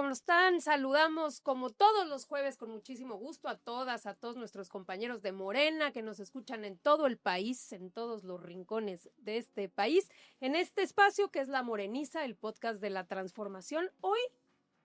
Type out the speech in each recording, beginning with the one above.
¿Cómo están? Saludamos como todos los jueves con muchísimo gusto a todos nuestros compañeros de Morena que nos escuchan en todo el país, en todos los rincones de este país, en este espacio que es La Moreniza, el podcast de la transformación. Hoy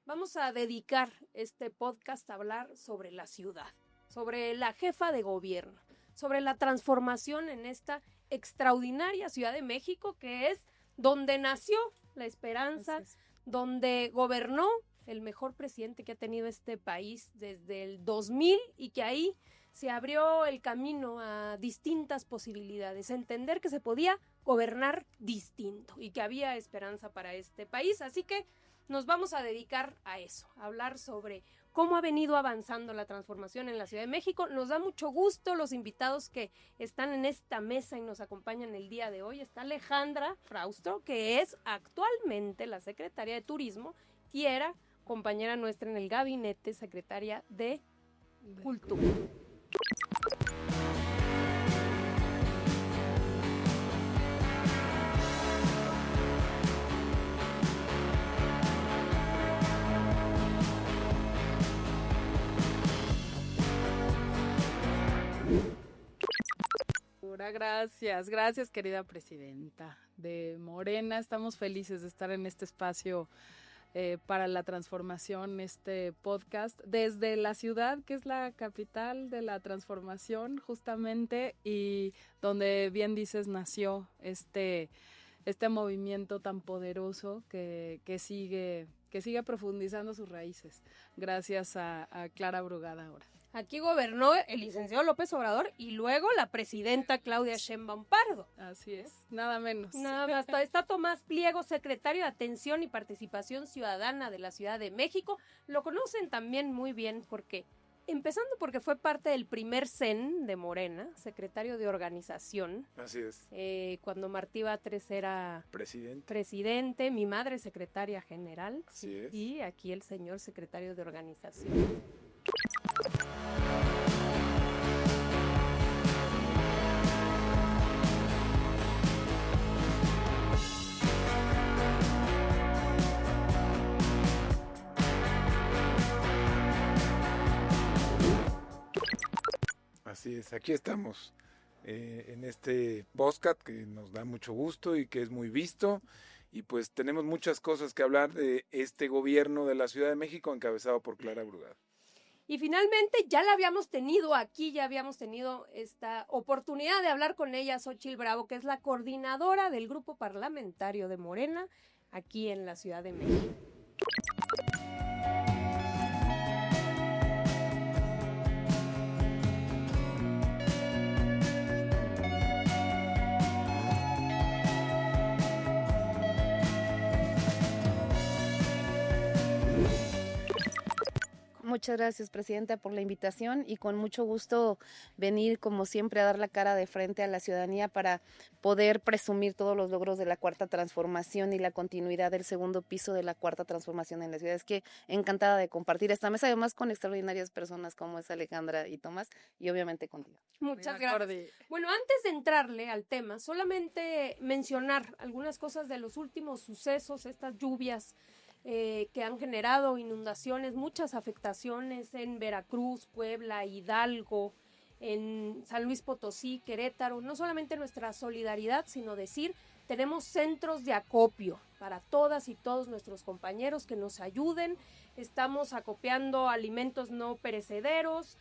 vamos a dedicar este podcast a hablar sobre la ciudad, sobre la jefa de gobierno, sobre la transformación en esta extraordinaria Ciudad de México que es donde nació la esperanza, donde gobernó el mejor presidente que ha tenido este país desde el 2000 y que ahí se abrió el camino a distintas posibilidades, entender que se podía gobernar distinto y que había esperanza para este país. Así que nos vamos a dedicar a eso, a hablar sobre cómo ha venido avanzando la transformación en la Ciudad de México. Nos da mucho gusto los invitados que están en esta mesa y nos acompañan el día de hoy. Está Alejandra Fraustro, que es actualmente la secretaria de Turismo y era compañera nuestra en el gabinete, secretaria de Cultura. Gracias querida presidenta de Morena. Estamos felices de estar en este espacio para la transformación, este podcast desde la ciudad que es la capital de la transformación justamente y donde bien dices nació este movimiento tan poderoso que sigue profundizando sus raíces gracias a Clara Brugada ahora. Aquí gobernó el licenciado López Obrador y luego la presidenta Claudia Sheinbaum Pardo. Así es, nada menos. Nada más. Está Tomás Pliego, secretario de Atención y Participación Ciudadana de la Ciudad de México. Lo conocen también muy bien porque fue parte del primer CEN de Morena, secretario de Organización. Así es. Cuando Martí Batres era presidente, mi madre secretaria general. Así es. Y aquí el señor secretario de Organización. Así es, aquí estamos en este podcast que nos da mucho gusto y que es muy visto y pues tenemos muchas cosas que hablar de este gobierno de la Ciudad de México encabezado por Clara Brugada. Y finalmente ya la habíamos tenido aquí, ya habíamos tenido esta oportunidad de hablar con ella, Xóchitl Bravo, que es la coordinadora del grupo parlamentario de Morena aquí en la Ciudad de México. Muchas gracias, presidenta, por la invitación y con mucho gusto venir, como siempre, a dar la cara de frente a la ciudadanía para poder presumir todos los logros de la Cuarta Transformación y la continuidad del segundo piso de la Cuarta Transformación en la ciudad. Es que encantada de compartir esta mesa, además con extraordinarias personas como es Alejandra y Tomás, y obviamente contigo. Muchas gracias. Bueno, antes de entrarle al tema, solamente mencionar algunas cosas de los últimos sucesos, estas lluvias que han generado inundaciones, muchas afectaciones en Veracruz, Puebla, Hidalgo, en San Luis Potosí, Querétaro. No solamente nuestra solidaridad, sino decir, tenemos centros de acopio para todas y todos nuestros compañeros que nos ayuden. Estamos acopiando alimentos no perecederos,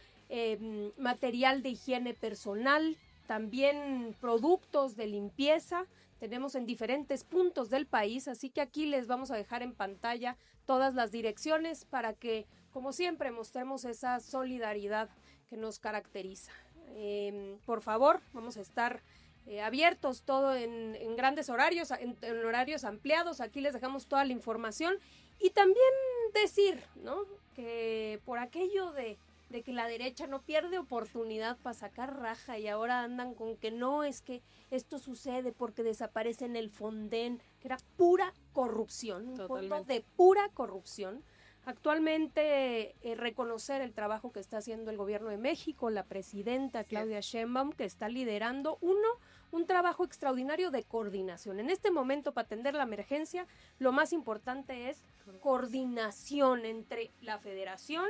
material de higiene personal, también productos de limpieza. Tenemos en diferentes puntos del país, así que aquí les vamos a dejar en pantalla todas las direcciones para que, como siempre, mostremos esa solidaridad que nos caracteriza. Por favor, vamos a estar abiertos todo en grandes horarios, en horarios ampliados. Aquí les dejamos toda la información y también decir, ¿no?, que por aquello de que la derecha no pierde oportunidad para sacar raja y ahora andan con que no, es que esto sucede porque desaparece en el Fonden, que era pura corrupción, un fondo de pura corrupción. Actualmente reconocer el trabajo que está haciendo el gobierno de México, la presidenta Claudia Sheinbaum, que está liderando un trabajo extraordinario de coordinación. En este momento, para atender la emergencia, lo más importante es coordinación entre la federación,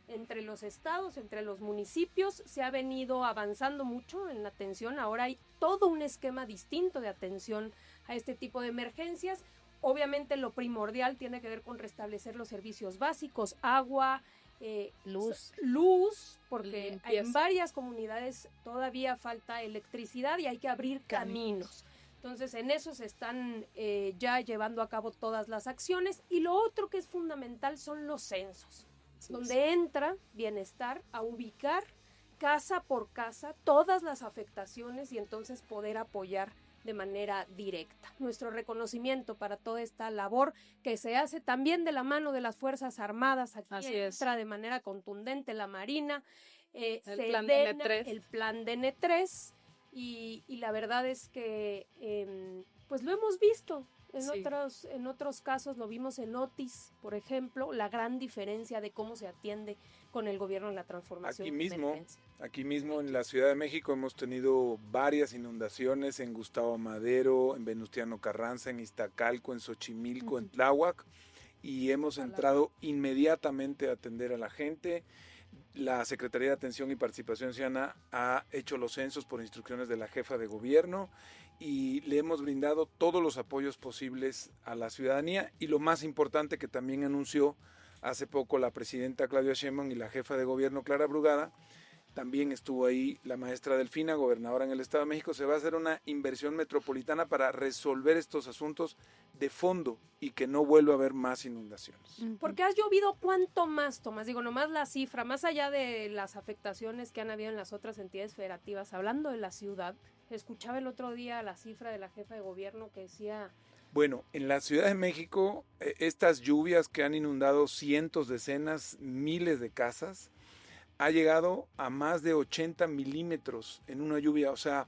entre los estados, entre los municipios. Se ha venido avanzando mucho en la atención. Ahora hay todo un esquema distinto de atención a este tipo de emergencias. Obviamente lo primordial tiene que ver con restablecer los servicios básicos, agua, luz, porque en varias comunidades todavía falta electricidad y hay que abrir caminos. Entonces, en eso se están ya llevando a cabo todas las acciones. Y lo otro que es fundamental son los censos, donde entra bienestar a ubicar casa por casa todas las afectaciones y entonces poder apoyar de manera directa. Nuestro reconocimiento para toda esta labor que se hace también de la mano de las Fuerzas Armadas. Aquí entra de manera contundente la Marina, el plan de N3, y la verdad es que pues lo hemos visto. En otros casos lo vimos en Otis, por ejemplo, la gran diferencia de cómo se atiende con el gobierno en la transformación. Aquí mismo en la Ciudad de México hemos tenido varias inundaciones en Gustavo Madero, en Venustiano Carranza, en Iztacalco, en Xochimilco, en Tláhuac, y hemos entrado inmediatamente a atender a la gente. La Secretaría de Atención y Participación Ciudadana ha hecho los censos por instrucciones de la jefa de gobierno y le hemos brindado todos los apoyos posibles a la ciudadanía, y lo más importante que también anunció hace poco la presidenta Claudia Sheinbaum y la jefa de gobierno Clara Brugada, también estuvo ahí la maestra Delfina, gobernadora en el Estado de México. Se va a hacer una inversión metropolitana para resolver estos asuntos de fondo y que no vuelva a haber más inundaciones. Porque ha llovido cuánto más, Tomás, digo, nomás la cifra, más allá de las afectaciones que han habido en las otras entidades federativas, hablando de la ciudad, escuchaba el otro día la cifra de la jefa de gobierno que decía... Bueno, en la Ciudad de México, estas lluvias que han inundado cientos, decenas, miles de casas, ha llegado a más de 80 milímetros en una lluvia. O sea,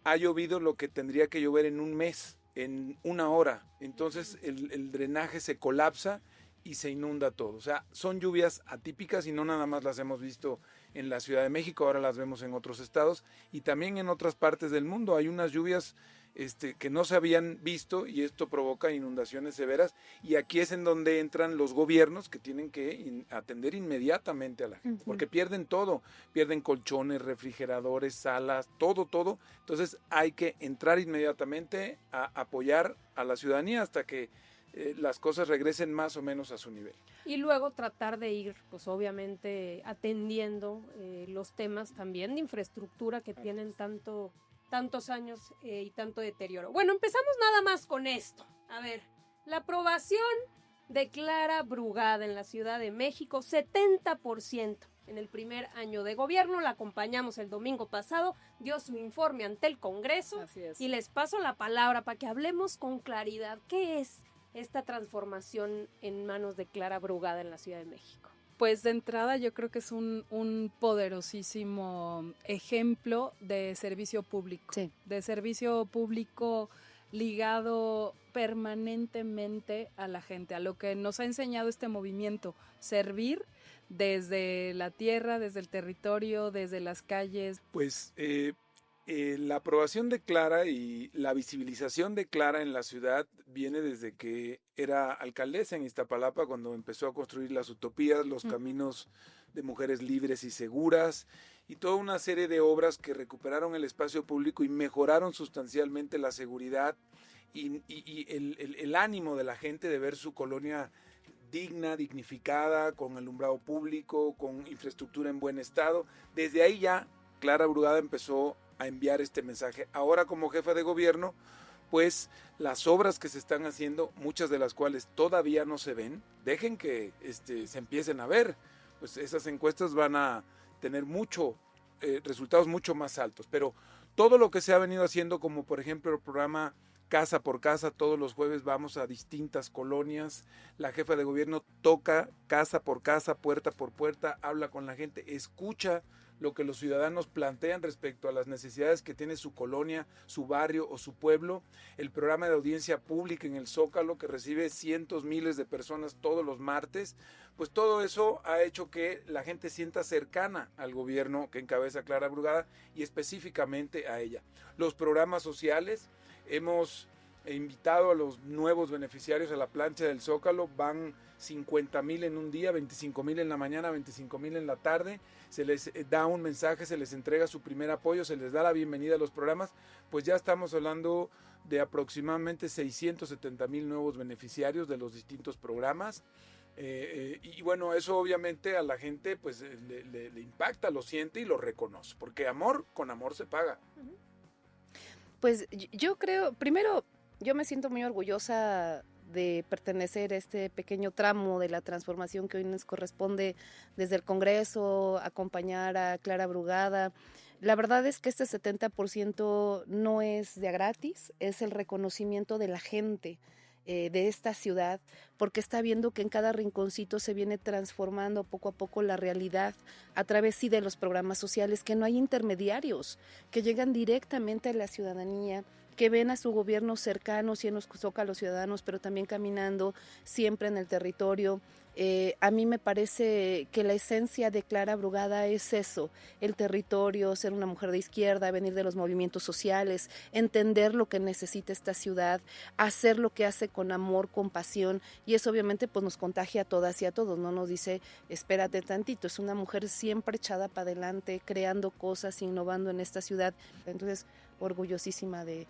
ha llovido lo que tendría que llover en un mes, en una hora. Entonces el drenaje se colapsa y se inunda todo. O sea, son lluvias atípicas y no nada más las hemos visto en la Ciudad de México, ahora las vemos en otros estados y también en otras partes del mundo. Hay unas lluvias que no se habían visto y esto provoca inundaciones severas, y aquí es en donde entran los gobiernos que tienen que atender inmediatamente a la gente, porque pierden todo, pierden colchones, refrigeradores, salas, todo. Entonces hay que entrar inmediatamente a apoyar a la ciudadanía hasta que las cosas regresen más o menos a su nivel. Y luego tratar de ir, pues obviamente, atendiendo los temas también de infraestructura que tienen tantos años y tanto deterioro. Bueno, empezamos nada más con esto. A ver, la aprobación de Clara Brugada en la Ciudad de México, 70% en el primer año de gobierno. La acompañamos el domingo pasado, dio su informe ante el Congreso. Así es. Y les paso la palabra para que hablemos con claridad. ¿Qué es esta transformación en manos de Clara Brugada en la Ciudad de México? Pues de entrada yo creo que es un poderosísimo ejemplo de servicio público, de servicio público ligado permanentemente a la gente, a lo que nos ha enseñado este movimiento, servir desde la tierra, desde el territorio, desde las calles. Pues la aprobación de Clara y la visibilización de Clara en la ciudad viene desde que era alcaldesa en Iztapalapa, cuando empezó a construir las utopías, los caminos de mujeres libres y seguras, y toda una serie de obras que recuperaron el espacio público y mejoraron sustancialmente la seguridad y el ánimo de la gente de ver su colonia digna, dignificada, con alumbrado público, con infraestructura en buen estado. Desde ahí ya Clara Brugada empezó a enviar este mensaje. Ahora, como jefa de gobierno, pues las obras que se están haciendo, muchas de las cuales todavía no se ven, dejen que se empiecen a ver, pues esas encuestas van a tener resultados mucho más altos, pero todo lo que se ha venido haciendo, como por ejemplo el programa Casa por Casa, todos los jueves vamos a distintas colonias, la jefa de gobierno toca casa por casa, puerta por puerta, habla con la gente, escucha lo que los ciudadanos plantean respecto a las necesidades que tiene su colonia, su barrio o su pueblo. El programa de audiencia pública en el Zócalo, que recibe cientos, miles de personas todos los martes, pues todo eso ha hecho que la gente sienta cercana al gobierno que encabeza Clara Brugada y específicamente a ella. Los programas sociales, hemos invitado a los nuevos beneficiarios a la plancha del Zócalo. Van 50,000 en un día, 25,000 en la mañana, 25,000 en la tarde. Se les da un mensaje, se les entrega su primer apoyo, se les da la bienvenida a los programas. Pues ya estamos hablando de aproximadamente 670,000 nuevos beneficiarios de los distintos programas. Y bueno, eso obviamente a la gente pues le impacta, lo siente y lo reconoce, porque amor con amor se paga. Pues yo creo, primero, yo me siento muy orgullosa de pertenecer a este pequeño tramo de la transformación que hoy nos corresponde desde el Congreso, acompañar a Clara Brugada. La verdad es que este 70% no es de a gratis, es el reconocimiento de la gente de esta ciudad, porque está viendo que en cada rinconcito se viene transformando poco a poco la realidad a través sí de los programas sociales, que no hay intermediarios, que llegan directamente a la ciudadanía, que ven a su gobierno cercano, sí en los zócalos ciudadanos, pero también caminando siempre en el territorio. A mí me parece que la esencia de Clara Brugada es eso, el territorio, ser una mujer de izquierda, venir de los movimientos sociales, entender lo que necesita esta ciudad, hacer lo que hace con amor, con pasión, y eso obviamente pues nos contagia a todas y a todos, no nos dice espérate tantito, es una mujer siempre echada para adelante, creando cosas, innovando en esta ciudad. Entonces, orgullosísima de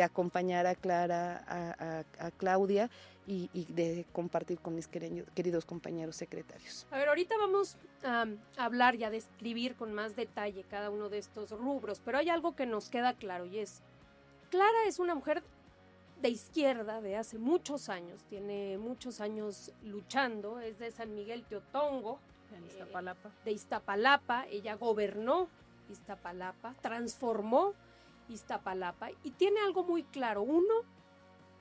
acompañar a Clara, a Claudia y de compartir con mis queridos compañeros secretarios. A ver, ahorita vamos a hablar y a describir con más detalle cada uno de estos rubros, pero hay algo que nos queda claro y es, Clara es una mujer de izquierda de hace muchos años, tiene muchos años luchando, es de San Miguel Teotongo, de Iztapalapa, ella gobernó Iztapalapa, transformó Iztapalapa y tiene algo muy claro. Uno,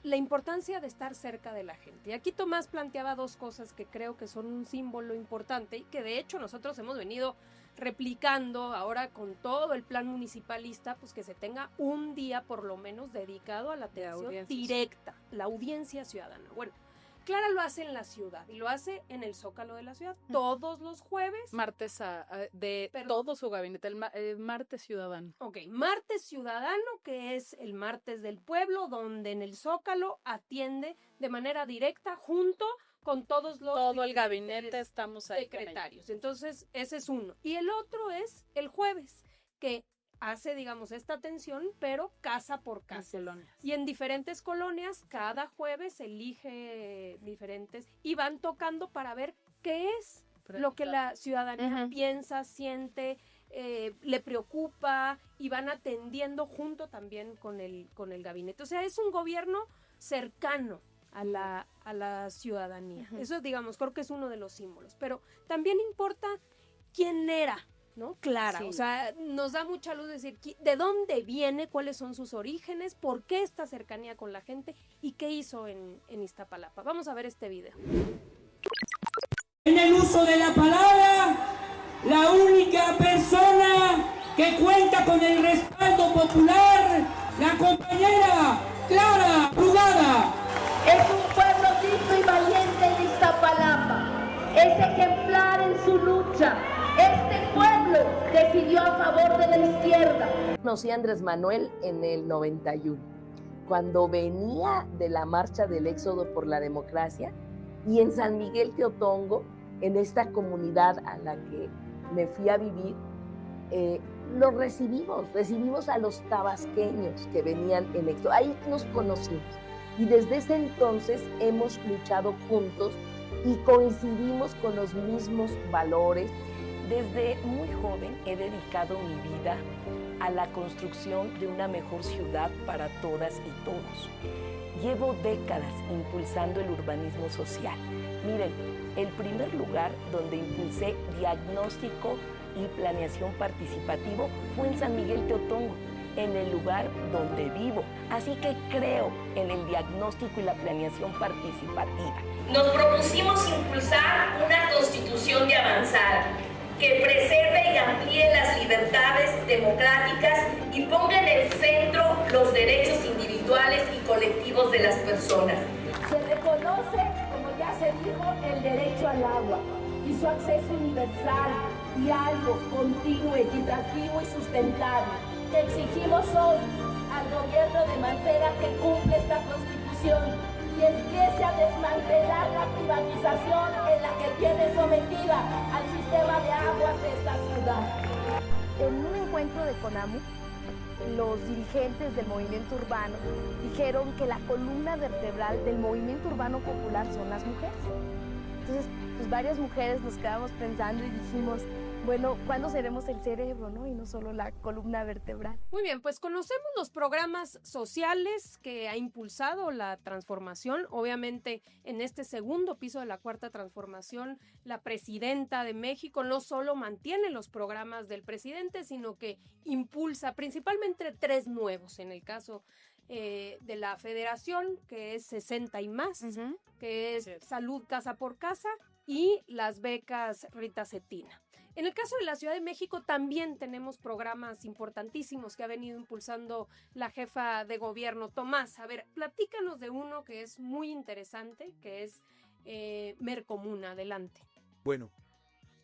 la importancia de estar cerca de la gente. Y aquí Tomás planteaba dos cosas que creo que son un símbolo importante y que de hecho nosotros hemos venido replicando ahora con todo el plan municipalista, pues que se tenga un día por lo menos dedicado a la atención directa, la audiencia ciudadana. Bueno, Clara lo hace en la ciudad y lo hace en el Zócalo de la ciudad todos los jueves. Martes todo su gabinete, el martes ciudadano. Ok, martes ciudadano, que es el martes del pueblo, donde en el Zócalo atiende de manera directa junto con todos los... Todo el gabinete estamos ahí. Secretarios. Entonces, ese es uno. Y el otro es el jueves, que hace, digamos, esta atención, pero casa por casa. Y en diferentes colonias, cada jueves elige diferentes y van tocando para ver qué es lo que la ciudadanía piensa, siente, le preocupa y van atendiendo junto también con el gabinete. O sea, es un gobierno cercano a la ciudadanía. Eso, digamos, creo que es uno de los símbolos. Pero también importa quién era, ¿no? Clara, sí. O sea, nos da mucha luz decir de dónde viene, cuáles son sus orígenes, por qué esta cercanía con la gente y qué hizo en Iztapalapa. Vamos a ver este video. En el uso de la palabra, la única persona que cuenta con el respaldo popular, la compañera Clara Brugada. Es un pueblo digno y valiente en Iztapalapa, es ejemplar en su lucha. Este pueblo decidió a favor de la izquierda. Conocí a Andrés Manuel en el 91, cuando venía de la marcha del Éxodo por la Democracia, y en San Miguel Teotongo, en esta comunidad a la que me fui a vivir, los recibimos a los tabasqueños que venían en Éxodo. Ahí nos conocimos y desde ese entonces hemos luchado juntos y coincidimos con los mismos valores. Desde muy joven he dedicado mi vida a la construcción de una mejor ciudad para todas y todos. Llevo décadas impulsando el urbanismo social. Miren, el primer lugar donde impulsé diagnóstico y planeación participativo fue en San Miguel Teotongo, en el lugar donde vivo. Así que creo en el diagnóstico y la planeación participativa. Nos propusimos impulsar una constitución de avanzada que preserve y amplíe las libertades democráticas y ponga en el centro los derechos individuales y colectivos de las personas. Se reconoce, como ya se dijo, el derecho al agua y su acceso universal, diálogo, continuo, equitativo y sustentable. que exigimos hoy al gobierno de Mancera que cumpla esta Constitución y empiece a desmantelar la privatización en la que tiene sometida al sistema de aguas de esta ciudad. En un encuentro de CONAMU, los dirigentes del movimiento urbano dijeron que la columna vertebral del movimiento urbano popular son las mujeres. Entonces, pues varias mujeres nos quedamos pensando y dijimos, bueno, ¿cuándo seremos el cerebro, no? Y no solo la columna vertebral. Muy bien, pues conocemos los programas sociales que ha impulsado la transformación. Obviamente, en este segundo piso de la Cuarta Transformación, la presidenta de México no solo mantiene los programas del presidente, sino que impulsa principalmente 3 nuevos. En el caso de la Federación, que es 60 y más, que es Salud Casa por Casa, y las becas Rita Cetina. En el caso de la Ciudad de México también tenemos programas importantísimos que ha venido impulsando la jefa de gobierno. Tomás, a ver, platícanos de uno que es muy interesante, que es Mercomuna. Adelante. Bueno,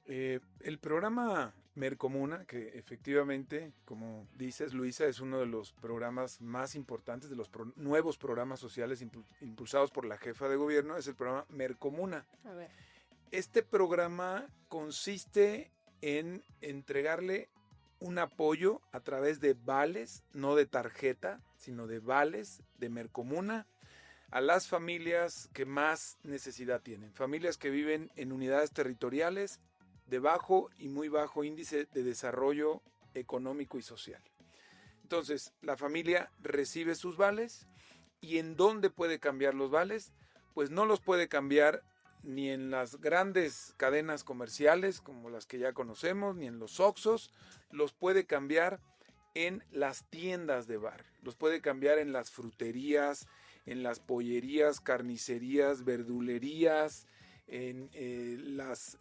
el programa Mercomuna, que efectivamente, como dices, Luisa, es uno de los programas más importantes, de los nuevos programas sociales impulsados por la jefa de gobierno, es el programa Mercomuna. A ver. Este programa consiste en entregarle un apoyo a través de vales, no de tarjeta, sino de vales de Mercomuna, a las familias que más necesidad tienen. Familias que viven en unidades territoriales de bajo y muy bajo índice de desarrollo económico y social. Entonces, la familia recibe sus vales, y ¿en dónde puede cambiar los vales? Pues no los puede cambiar ni en las grandes cadenas comerciales como las que ya conocemos, ni en los Oxxos. Los puede cambiar en las tiendas de barrio, los puede cambiar en las fruterías, en las pollerías, carnicerías, verdulerías, en las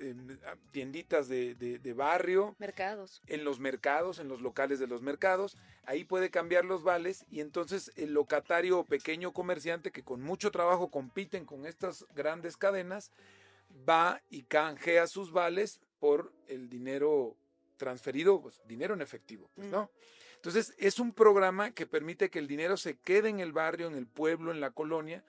tienditas de barrio, mercados, en los mercados, en los locales de los mercados. Ahí puede cambiar los vales, y entonces el locatario o pequeño comerciante, que con mucho trabajo compiten con estas grandes cadenas, va y canjea sus vales por el dinero transferido, pues, dinero en efectivo, pues, ¿no? Entonces es un programa que permite que el dinero se quede en el barrio, en el pueblo, en la colonia,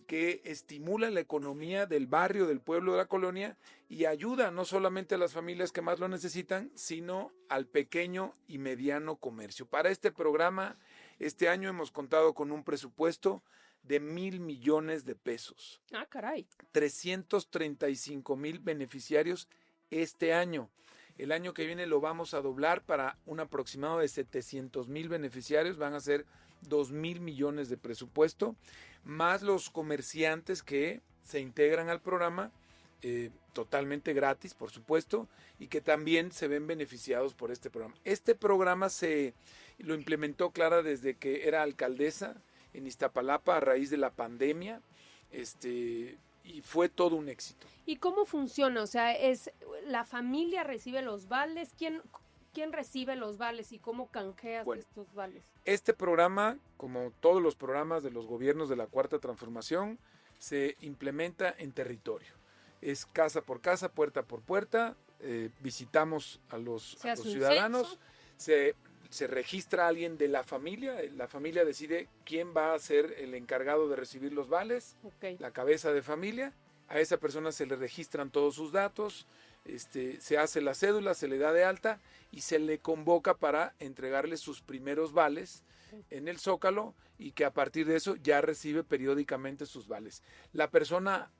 que estimula la economía del barrio, del pueblo, de la colonia, y ayuda no solamente a las familias que más lo necesitan, sino al pequeño y mediano comercio. Para este programa, este año hemos contado con un presupuesto de 1,000 millones de pesos. Ah, caray. 335,000 beneficiarios este año. El año que viene lo vamos a doblar para un aproximado de 700,000 beneficiarios. Van a ser 2,000 millones de presupuesto, más los comerciantes que se integran al programa, totalmente gratis, por supuesto, y que también se ven beneficiados por este programa. Este programa lo implementó Clara desde que era alcaldesa en Iztapalapa a raíz de la pandemia, y fue todo un éxito. ¿Y cómo funciona? O sea, ¿la familia recibe los vales? ¿Quién recibe los vales y cómo canjeas estos vales? Este programa, como todos los programas de los gobiernos de la Cuarta Transformación, se implementa en territorio. Es casa por casa, puerta por puerta. Visitamos a los ciudadanos. Se registra a alguien de la familia. La familia decide quién va a ser el encargado de recibir los vales. Okay. La cabeza de familia. A esa persona se le registran todos sus datos. Se hace la cédula, se le da de alta y se le convoca para entregarle sus primeros vales en el Zócalo, y que a partir de eso ya recibe periódicamente sus vales. La persona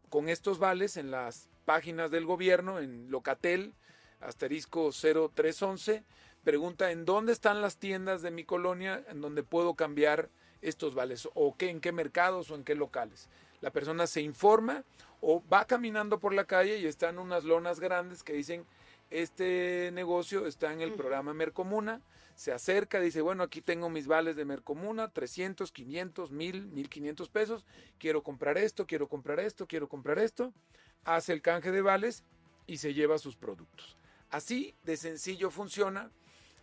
con estos vales, en las páginas del gobierno, en Locatel, *0311, pregunta en dónde están las tiendas de mi colonia en donde puedo cambiar estos vales, o en qué mercados o en qué locales. La persona se informa o va caminando por la calle y están unas lonas grandes que dicen: este negocio está en el programa Mercomuna. Se acerca, dice: bueno, aquí tengo mis vales de Mercomuna, 300, 500, 1,000, 1,500 pesos. Quiero comprar esto, quiero comprar esto, quiero comprar esto. Hace el canje de vales y se lleva sus productos. Así de sencillo funciona.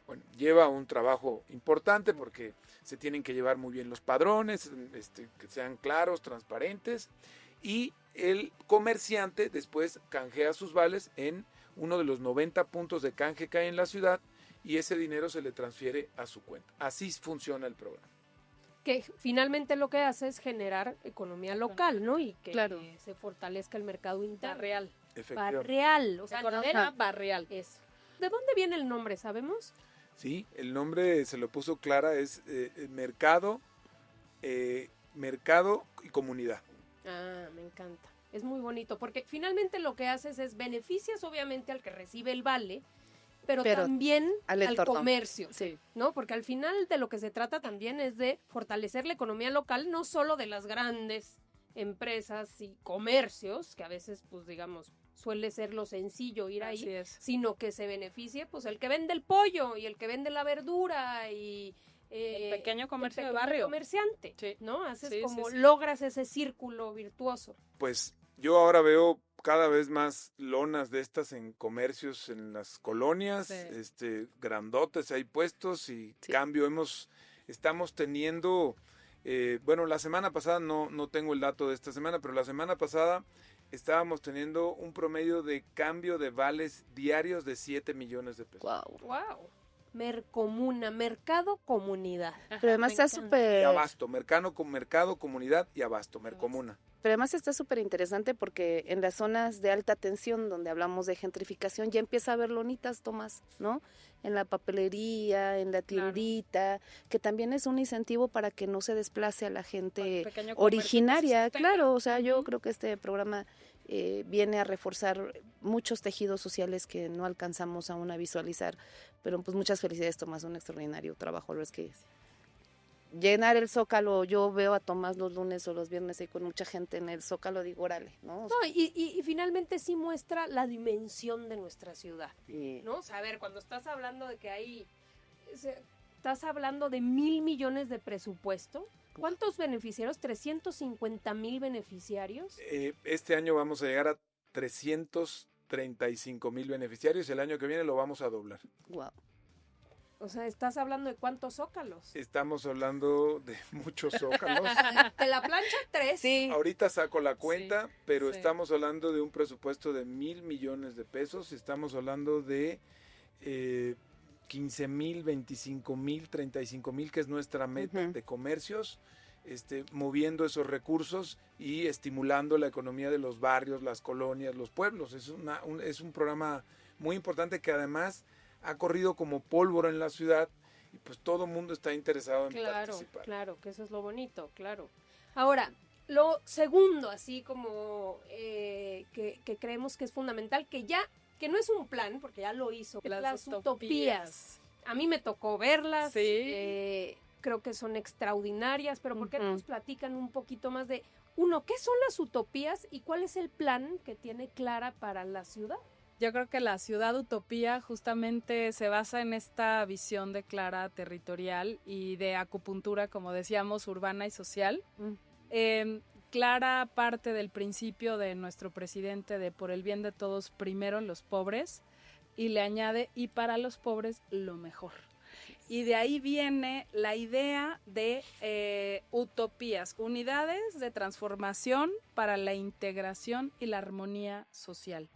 Bueno, lleva un trabajo importante porque se tienen que llevar muy bien los padrones, que sean claros, transparentes, y el comerciante después canjea sus vales en uno de los 90 puntos de canje que hay en la ciudad, y ese dinero se le transfiere a su cuenta. Así funciona el programa. Que finalmente lo que hace es generar economía local, ¿no? Y que se fortalezca el mercado interno. Barrial. Barrial. O sea, economía barrial. Eso. ¿De dónde viene el nombre, sabemos? Sí, el nombre se lo puso Clara, es mercado y comunidad. Ah, me encanta. Es muy bonito, porque finalmente lo que haces es beneficias obviamente al que recibe el vale, pero también al comercio, sí, ¿no? Porque al final de lo que se trata también es de fortalecer la economía local, no solo de las grandes empresas y comercios, que a veces, pues digamos, suele ser lo sencillo ir ahí, sino que se beneficie, pues el que vende el pollo y el que vende la verdura y el pequeño comercio de barrio, comerciante, sí, ¿no? Haces logras ese círculo virtuoso. Pues yo ahora veo cada vez más lonas de estas en comercios en las colonias, grandotes hay puestos y cambio estamos teniendo, bueno, la semana pasada no tengo el dato de esta semana, pero la semana pasada estábamos teniendo un promedio de cambio de vales diarios de 7 millones de pesos. Wow. Mercomuna, mercado comunidad. Pero además está súper... Y abasto, mercado, comunidad y abasto, mercomuna. Pero además está súper interesante porque en las zonas de alta tensión, donde hablamos de gentrificación, ya empieza a haber lonitas, Tomás, ¿no? En la papelería, en la tiendita, que también es un incentivo para que no se desplace a la gente originaria. Claro, o sea, yo creo que este programa viene a reforzar muchos tejidos sociales que no alcanzamos aún a visualizar. Pero pues muchas felicidades, Tomás, un extraordinario trabajo. Es que llenar el Zócalo, yo veo a Tomás los lunes o los viernes ahí con mucha gente en el Zócalo, digo, órale, ¿no? Y finalmente sí muestra la dimensión de nuestra ciudad, ¿no? O sea, a ver, cuando estás hablando de que hay, estás hablando de 1,000 millones de presupuesto, ¿cuántos beneficiarios? ¿350,000 beneficiarios? Este año vamos a llegar a 335,000 beneficiarios, el año que viene lo vamos a doblar. Wow. O sea, ¿estás hablando de cuántos zócalos? Estamos hablando de muchos zócalos. De la plancha 3. Sí. Ahorita saco la cuenta, pero estamos hablando de un presupuesto de 1,000 millones de pesos. Estamos hablando de 15,000, 25,000, 35,000, que es nuestra meta de comercios, moviendo esos recursos y estimulando la economía de los barrios, las colonias, los pueblos. Es un programa muy importante que además ha corrido como pólvora en la ciudad y pues todo el mundo está interesado en participar. Claro, que eso es lo bonito, claro. Ahora, lo segundo, así como que creemos que es fundamental, que no es un plan, porque ya lo hizo, las utopías. A mí me tocó verlas, creo que son extraordinarias, pero ¿por qué no nos platican un poquito más de, qué son las utopías y cuál es el plan que tiene Clara para la ciudad? Yo creo que la ciudad utopía justamente se basa en esta visión de Clara territorial y de acupuntura, como decíamos, urbana y social. Clara parte del principio de nuestro presidente de por el bien de todos, primero los pobres, y le añade, y para los pobres lo mejor. Y de ahí viene la idea de utopías, unidades de transformación para la integración y la armonía social.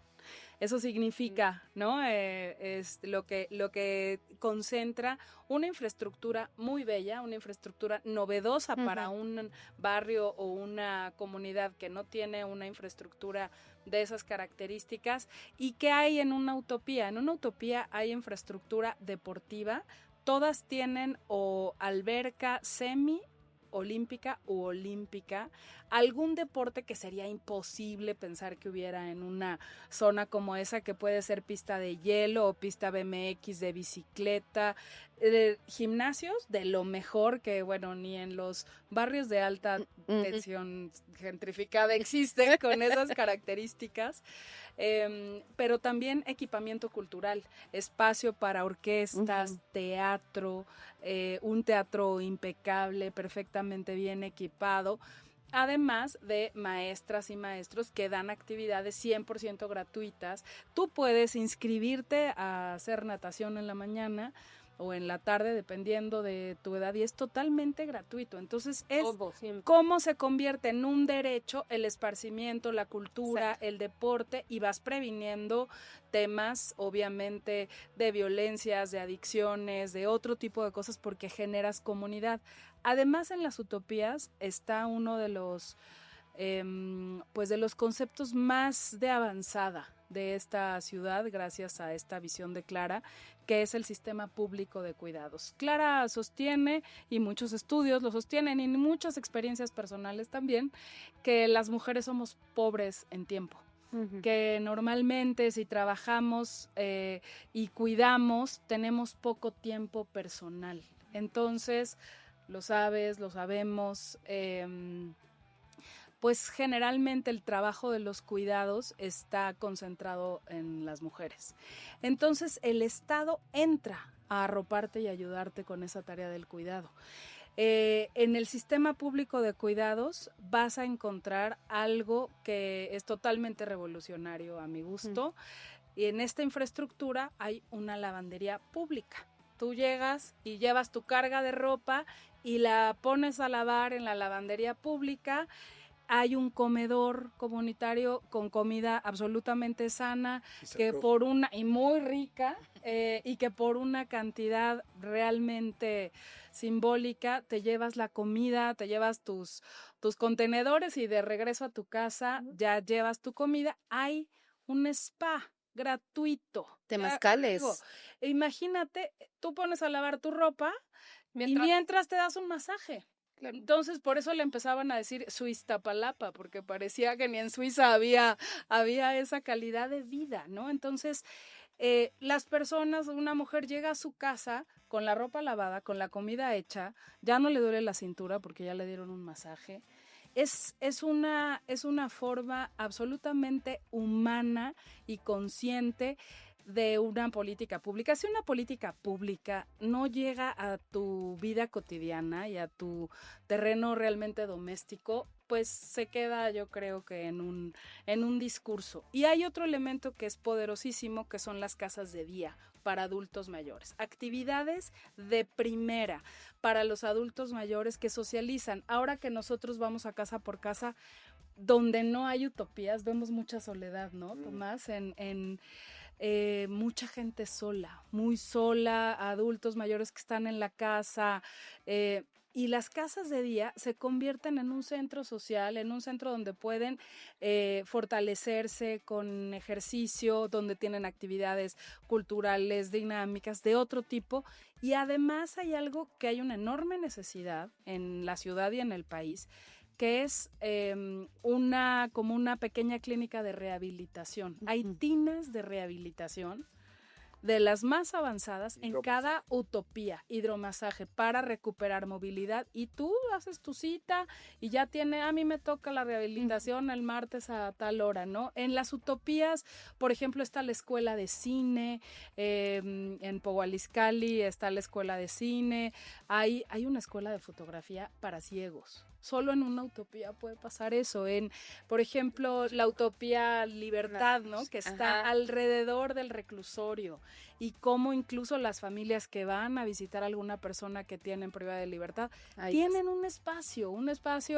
Eso significa, ¿no? Es lo que concentra una infraestructura muy bella, una infraestructura novedosa para un barrio o una comunidad que no tiene una infraestructura de esas características. ¿Y qué hay en una utopía? En una utopía hay infraestructura deportiva. Todas tienen o alberca semi-olímpica u olímpica, algún deporte que sería imposible pensar que hubiera en una zona como esa, que puede ser pista de hielo o pista BMX, de bicicleta, gimnasios de lo mejor, que bueno, ni en los barrios de alta tensión gentrificada existen con esas características, pero también equipamiento cultural, espacio para orquestas, teatro, un teatro impecable, perfectamente bien equipado, además de maestras y maestros que dan actividades 100% gratuitas. Tú puedes inscribirte a hacer natación en la mañana o en la tarde, dependiendo de tu edad, y es totalmente gratuito. Entonces es siempre. cómo se convierte en un derecho el esparcimiento, la cultura, exacto, el deporte, y vas previniendo temas, obviamente, de violencias, de adicciones, de otro tipo de cosas, porque generas comunidad. Además, en las utopías está uno de los pues de los conceptos más de avanzada de esta ciudad, gracias a esta visión de Clara, que es el sistema público de cuidados. Clara sostiene, y muchos estudios lo sostienen, y muchas experiencias personales también, que las mujeres somos pobres en tiempo. Uh-huh. Que normalmente si trabajamos y cuidamos, tenemos poco tiempo personal. Entonces, lo sabes, lo sabemos, pues generalmente el trabajo de los cuidados está concentrado en las mujeres. Entonces el Estado entra a arroparte y ayudarte con esa tarea del cuidado. En el sistema público de cuidados vas a encontrar algo que es totalmente revolucionario a mi gusto, y en esta infraestructura hay una lavandería pública. Tú llegas y llevas tu carga de ropa y la pones a lavar en la lavandería pública. Hay un comedor comunitario con comida absolutamente sana, que por una, y muy rica, y que por una cantidad realmente simbólica te llevas la comida, te llevas tus contenedores, y de regreso a tu casa ya llevas tu comida. Hay un spa gratuito. Temazcales. Imagínate, tú pones a lavar tu ropa mientras te das un masaje. Claro. Entonces, por eso le empezaban a decir Suiztapalapa, porque parecía que ni en Suiza había esa calidad de vida, ¿no? Entonces, las personas, una mujer llega a su casa con la ropa lavada, con la comida hecha, ya no le duele la cintura porque ya le dieron un masaje. Es una forma absolutamente humana y consciente de una política pública. Si una política pública no llega a tu vida cotidiana y a tu terreno realmente doméstico, pues se queda, yo creo que en un discurso. Y hay otro elemento que es poderosísimo, que son las casas de día para adultos mayores. Actividades de primera para los adultos mayores que socializan. Ahora que nosotros vamos a casa por casa, donde no hay utopías, vemos mucha soledad, ¿no, Tomás? Mucha gente sola, muy sola, adultos mayores que están en la casa, y las casas de día se convierten en un centro social, en un centro donde pueden fortalecerse con ejercicio, donde tienen actividades culturales, dinámicas, de otro tipo. Y además hay algo que hay una enorme necesidad en la ciudad y en el país, que es como una pequeña clínica de rehabilitación. Uh-huh. Hay tinas de rehabilitación de las más avanzadas en cada utopía, hidromasaje para recuperar movilidad, y tú haces tu cita y ya a mí me toca la rehabilitación el martes a tal hora, ¿no? En las utopías, por ejemplo, está la escuela de cine, en Pohualizcali está la escuela de cine, hay una escuela de fotografía para ciegos. Solo en una utopía puede pasar eso. Por ejemplo, la utopía Libertad, ¿no? Que está alrededor del reclusorio, y cómo incluso las familias que van a visitar a alguna persona que tienen privada de libertad tienen un espacio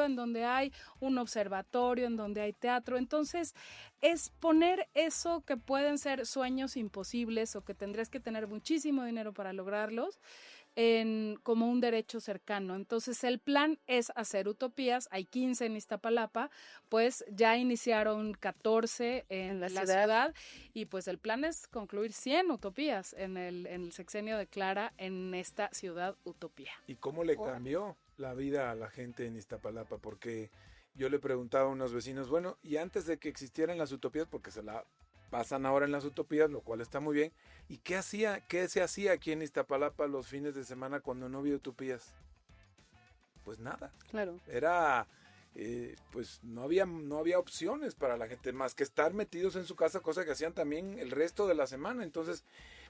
en donde hay un observatorio, en donde hay teatro. Entonces, es poner eso que pueden ser sueños imposibles o que tendrías que tener muchísimo dinero para lograrlos, como un derecho cercano. Entonces el plan es hacer utopías. Hay 15 en Iztapalapa, pues ya iniciaron 14 en la ciudad, y pues el plan es concluir 100 utopías en el sexenio de Clara en esta ciudad utopía. ¿Y cómo le cambió la vida a la gente en Iztapalapa? Porque yo le preguntaba a unos vecinos, bueno, y antes de que existieran las utopías, porque se la pasan ahora en las utopías, lo cual está muy bien. ¿Y qué se hacía aquí en Iztapalapa los fines de semana cuando no había utopías? Pues nada. Claro. Era, pues no había opciones para la gente más que estar metidos en su casa, cosa que hacían también el resto de la semana. Entonces,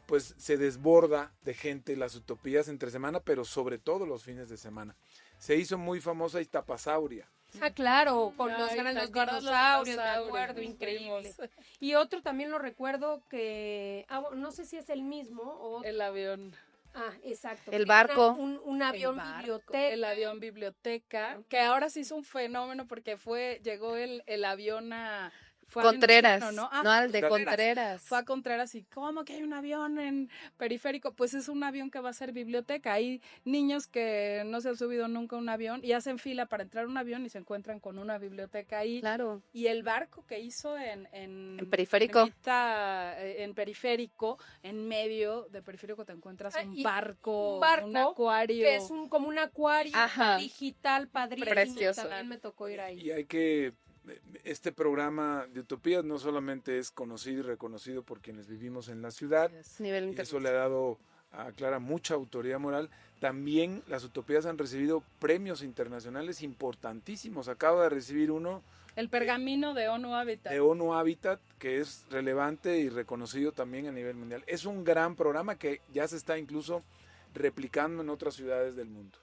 pues se desborda de gente las utopías entre semana, pero sobre todo los fines de semana. Se hizo muy famosa Iztapasauria. Ah, claro, con los grandes dinosaurios, me acuerdo, increíble. Y otro también lo recuerdo que, no sé si es el mismo o... El avión. Exacto. El barco. Un avión biblioteca. El avión biblioteca, que ahora se hizo un fenómeno porque llegó el avión a... Contreras, ¿no? Al de Contreras. Fue a Contreras y ¿cómo que hay un avión en periférico? Pues es un avión que va a ser biblioteca. Hay niños que no se han subido nunca a un avión y hacen fila para entrar a un avión y se encuentran con una biblioteca ahí. Claro. Y el barco que hizo en periférico. En periférico, en medio de periférico te encuentras un barco, un acuario. Que es como un acuario digital padrísimo. Precioso. También me tocó ir ahí. Y hay que... Este programa de Utopías no solamente es conocido y reconocido por quienes vivimos en la ciudad, y eso le ha dado a Clara mucha autoridad moral. También las Utopías han recibido premios internacionales importantísimos. Acaba de recibir uno. El pergamino de ONU Habitat. De ONU Habitat, que es relevante y reconocido también a nivel mundial. Es un gran programa que ya se está incluso replicando en otras ciudades del mundo.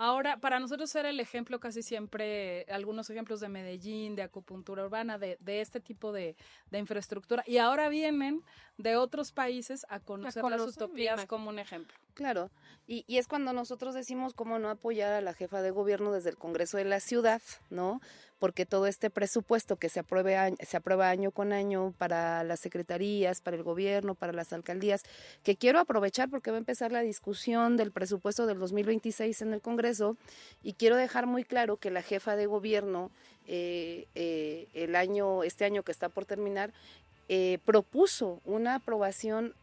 Ahora, para nosotros era el ejemplo casi siempre, algunos ejemplos de Medellín, de acupuntura urbana, de este tipo de infraestructura. Y ahora vienen de otros países a conocer las Utopías como un ejemplo. Claro, y es cuando nosotros decimos cómo no apoyar a la jefa de gobierno desde el Congreso de la Ciudad, ¿no? Porque todo este presupuesto que se aprueba año con año para las secretarías, para el gobierno, para las alcaldías, que quiero aprovechar porque va a empezar la discusión del presupuesto del 2026 en el Congreso, y quiero dejar muy claro que la jefa de gobierno este año que está por terminar, propuso una aprobación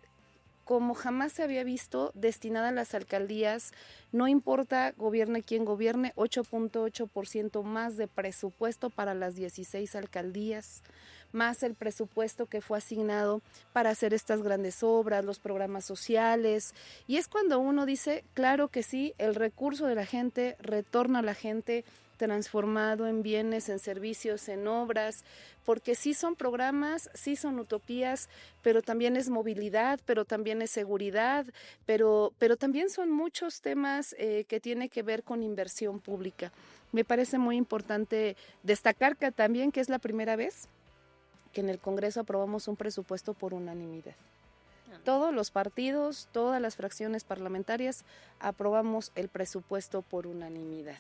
como jamás se había visto, destinada a las alcaldías, no importa gobierne quien gobierne, 8.8% más de presupuesto para las 16 alcaldías, más el presupuesto que fue asignado para hacer estas grandes obras, los programas sociales, y es cuando uno dice, claro que sí, el recurso de la gente retorna a la gente, transformado en bienes, en servicios, en obras, porque sí son programas, sí son utopías, pero también es movilidad, pero también es seguridad, pero también son muchos temas que tienen que ver con inversión pública. Me parece muy importante destacar que también que es la primera vez que en el Congreso aprobamos un presupuesto por unanimidad. Todos los partidos, todas las fracciones parlamentarias aprobamos el presupuesto por unanimidad.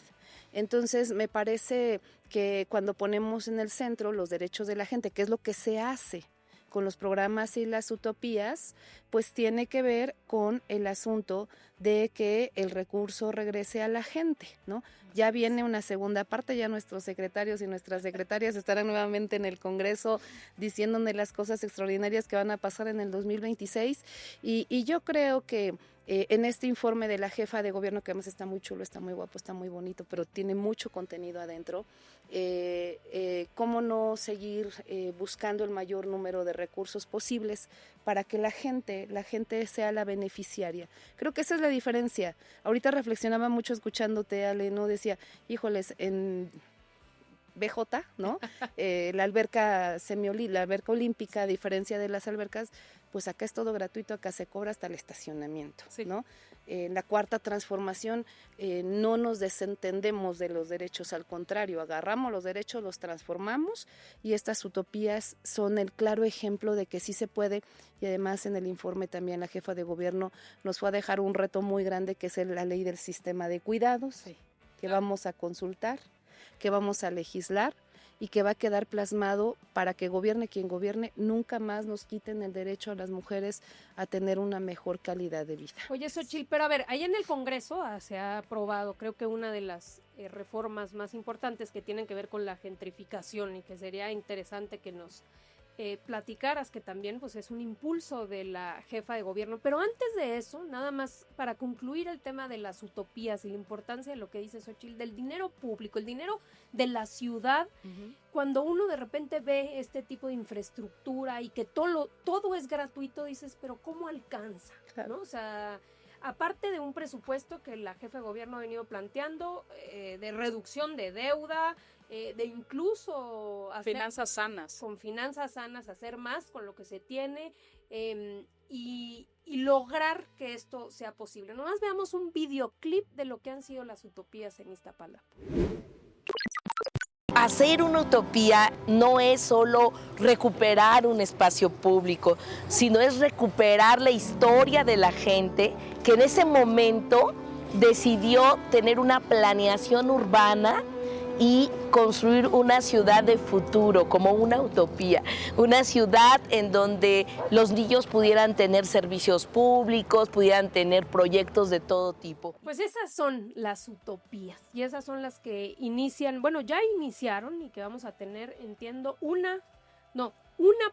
Entonces, me parece que cuando ponemos en el centro los derechos de la gente, que es lo que se hace con los programas y las utopías, pues tiene que ver con el asunto de que el recurso regrese a la gente, ¿no? Ya viene una segunda parte, ya nuestros secretarios y nuestras secretarias estarán nuevamente en el Congreso diciéndonos las cosas extraordinarias que van a pasar en el 2026, y yo creo que en este informe de la jefa de gobierno, que además está muy chulo, está muy guapo, está muy bonito, pero tiene mucho contenido adentro, cómo no seguir buscando el mayor número de recursos posibles para que la gente sea la beneficiaria. Creo que esa es la diferencia. Ahorita reflexionaba mucho escuchándote, Ale, ¿no? Decía, híjoles, en BJ, ¿no? La alberca olímpica, a diferencia de las albercas, pues acá es todo gratuito, acá se cobra hasta el estacionamiento, sí, ¿no? La cuarta transformación, no nos desentendemos de los derechos, al contrario, agarramos los derechos, los transformamos, y estas utopías son el claro ejemplo de que sí se puede. Y además en el informe también la jefa de gobierno nos fue a dejar un reto muy grande, que es la ley del sistema de cuidados, sí, que vamos a consultar, que vamos a legislar y que va a quedar plasmado para que gobierne quien gobierne, nunca más nos quiten el derecho a las mujeres a tener una mejor calidad de vida. Oye, Xochitl, pero a ver, ahí en el Congreso se ha aprobado, creo que una de las reformas más importantes que tienen que ver con la gentrificación, y que sería interesante que nos platicaras, que también pues es un impulso de la jefa de gobierno. Pero antes de eso, nada más para concluir el tema de las utopías y la importancia de lo que dice Xochitl, del dinero público, el dinero de la ciudad, cuando uno de repente ve este tipo de infraestructura y que todo es gratuito, dices, pero ¿cómo alcanza? Claro. ¿No? O sea, aparte de un presupuesto que la jefa de gobierno ha venido planteando, de reducción de deuda, de incluso finanzas sanas. Con finanzas sanas, hacer más con lo que se tiene, y lograr que esto sea posible. Nomás veamos un videoclip de lo que han sido las utopías en Iztapalapa. hacer una utopía no es solo recuperar un espacio público, sino es recuperar la historia de la gente que en ese momento decidió tener una planeación urbana y construir una ciudad de futuro, como una utopía, una ciudad en donde los niños pudieran tener servicios públicos, pudieran tener proyectos de todo tipo. Pues esas son las utopías y esas son las que inician, bueno, ya iniciaron y que vamos a tener, entiendo, una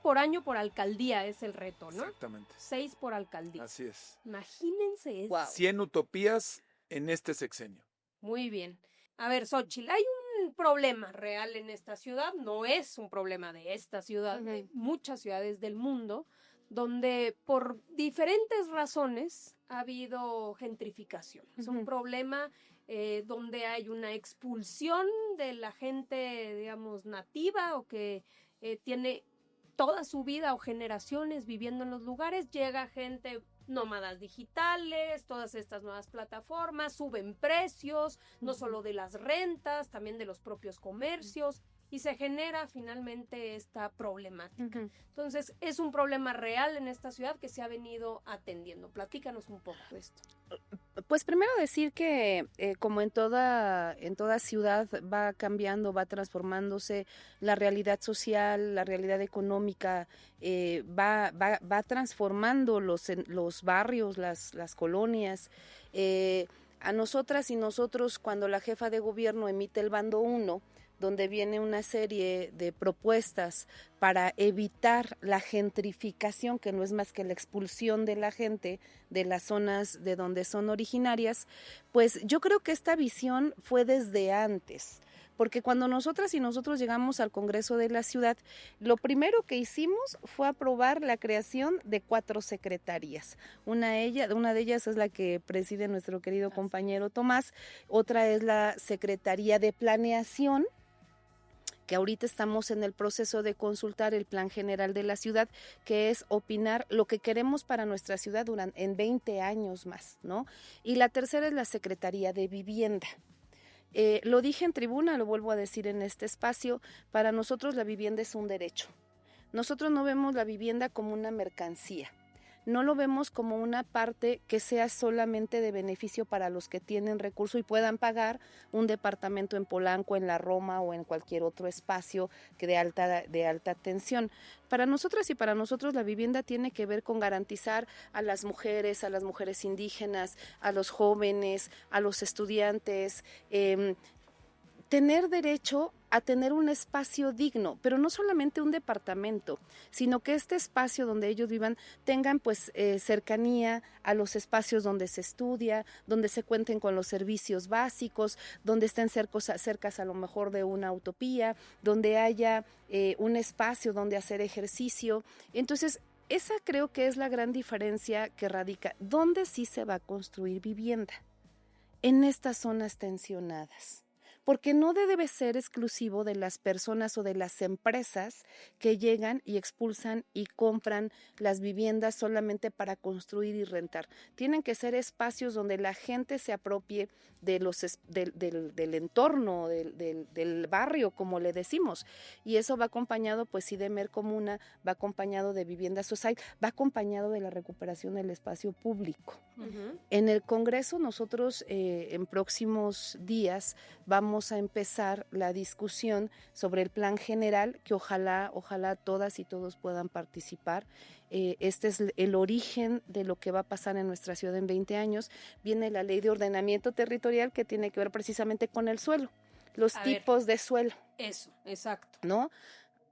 por año por alcaldía es el reto, ¿no? Exactamente. 6 por alcaldía. Así es. Imagínense eso. Wow. 100 utopías en este sexenio. Muy bien. A ver, Xóchitl, hay un problema real en esta ciudad, no es un problema de esta ciudad, de muchas ciudades del mundo, donde por diferentes razones ha habido gentrificación. Es un problema donde hay una expulsión de la gente, digamos, nativa o que tiene toda su vida o generaciones viviendo en los lugares, llega gente nómadas digitales, todas estas nuevas plataformas, suben precios, no solo de las rentas, también de los propios comercios, y se genera finalmente esta problemática. Entonces, es un problema real en esta ciudad que se ha venido atendiendo. Platícanos un poco de esto. Pues primero decir que como en toda ciudad va cambiando, va transformándose la realidad social, la realidad económica, va transformando los barrios, las colonias. A nosotras y nosotros, cuando la jefa de gobierno emite el bando 1, donde viene una serie de propuestas para evitar la gentrificación, que no es más que la expulsión de la gente de las zonas de donde son originarias, pues yo creo que esta visión fue desde antes, porque cuando nosotras y nosotros llegamos al Congreso de la ciudad, lo primero que hicimos fue aprobar la creación de 4 secretarías. Una de ellas es la que preside nuestro querido compañero Tomás, otra es la Secretaría de Planeación, que ahorita estamos en el proceso de consultar el Plan General de la ciudad, que es opinar lo que queremos para nuestra ciudad en 20 años más, ¿no? Y la tercera es la Secretaría de Vivienda. Lo dije en tribuna, lo vuelvo a decir en este espacio, para nosotros la vivienda es un derecho. Nosotros no vemos la vivienda como una mercancía. No lo vemos como una parte que sea solamente de beneficio para los que tienen recurso y puedan pagar un departamento en Polanco, en la Roma o en cualquier otro espacio que de alta tensión. Para nosotras y para nosotros la vivienda tiene que ver con garantizar a las mujeres indígenas, a los jóvenes, a los estudiantes, tener derecho a tener un espacio digno, pero no solamente un departamento, sino que este espacio donde ellos vivan tengan pues cercanía a los espacios donde se estudia, donde se cuenten con los servicios básicos, donde estén cercas a lo mejor de una utopía, donde haya un espacio donde hacer ejercicio. Entonces, esa creo que es la gran diferencia que radica. ¿Dónde sí se va a construir vivienda? En estas zonas tensionadas. Porque no debe ser exclusivo de las personas o de las empresas que llegan y expulsan y compran las viviendas solamente para construir y rentar. Tienen que ser espacios donde la gente se apropie del entorno, del barrio, como le decimos. Y eso va acompañado, pues sí, de Mercomuna, va acompañado de Vivienda Social, va acompañado de la recuperación del espacio público. En el Congreso nosotros en próximos días vamos a empezar la discusión sobre el plan general, que ojalá todas y todos puedan participar. Este es el origen de lo que va a pasar en nuestra ciudad en 20 años. Viene la ley de ordenamiento territorial que tiene que ver precisamente con el suelo, los tipos de suelo. Eso, exacto. ¿No?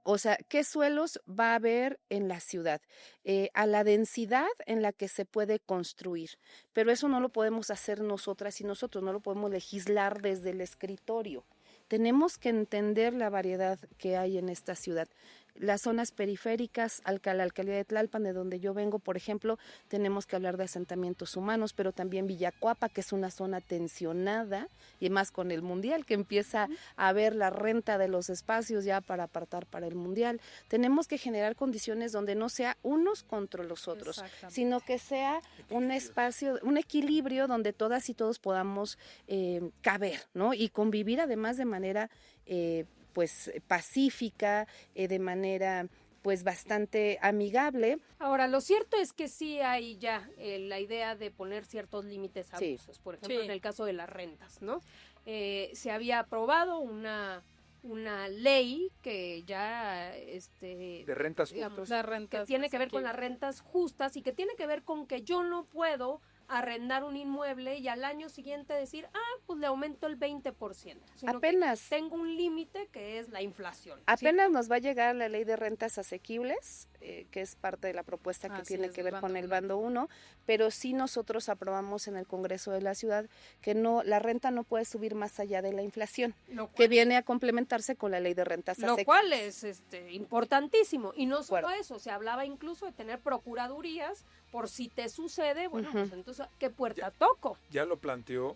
O sea, ¿qué suelos va a haber en la ciudad? A la densidad en la que se puede construir. Pero eso no lo podemos hacer nosotras y nosotros, no lo podemos legislar desde el escritorio. Tenemos que entender la variedad que hay en esta ciudad. Las zonas periféricas, la alcaldía de Tlalpan, de donde yo vengo, por ejemplo, tenemos que hablar de asentamientos humanos, pero también Villacuapa, que es una zona tensionada, y más con el Mundial, que empieza a haber la renta de los espacios ya para apartar para el Mundial. Tenemos que generar condiciones donde no sea unos contra los otros, sino que sea un espacio, un equilibrio donde todas y todos podamos caber, ¿no? Y convivir además de manera pues pacífica, de manera pues bastante amigable. Ahora, lo cierto es que sí hay ya la idea de poner ciertos límites a Sí. abusos, por ejemplo, Sí. en el caso de las rentas, ¿no? Se había aprobado una ley que ya De rentas digamos, justas. Las rentas que tiene que ver con las asequibles. rentas justas y que tiene que ver con que yo no puedo arrendar un inmueble y al año siguiente decir, pues le aumento el 20%. Sino que Apenas tengo un límite que es la inflación. ¿sí? Apenas nos va a llegar la ley de rentas asequibles, que es parte de la propuesta que Así tiene es, que del ver con bando el uno. bando 1, pero sí nosotros aprobamos en el Congreso de la Ciudad que no, la renta no puede subir más allá de la inflación, Lo que cual- viene a complementarse con la ley de rentas Lo asequibles. cual es importantísimo. Y no solo Acuerdo. eso, se hablaba incluso de tener procuradurías por si te sucede, bueno, Ujú. pues entonces, ¿qué puerta toco? Ya lo planteó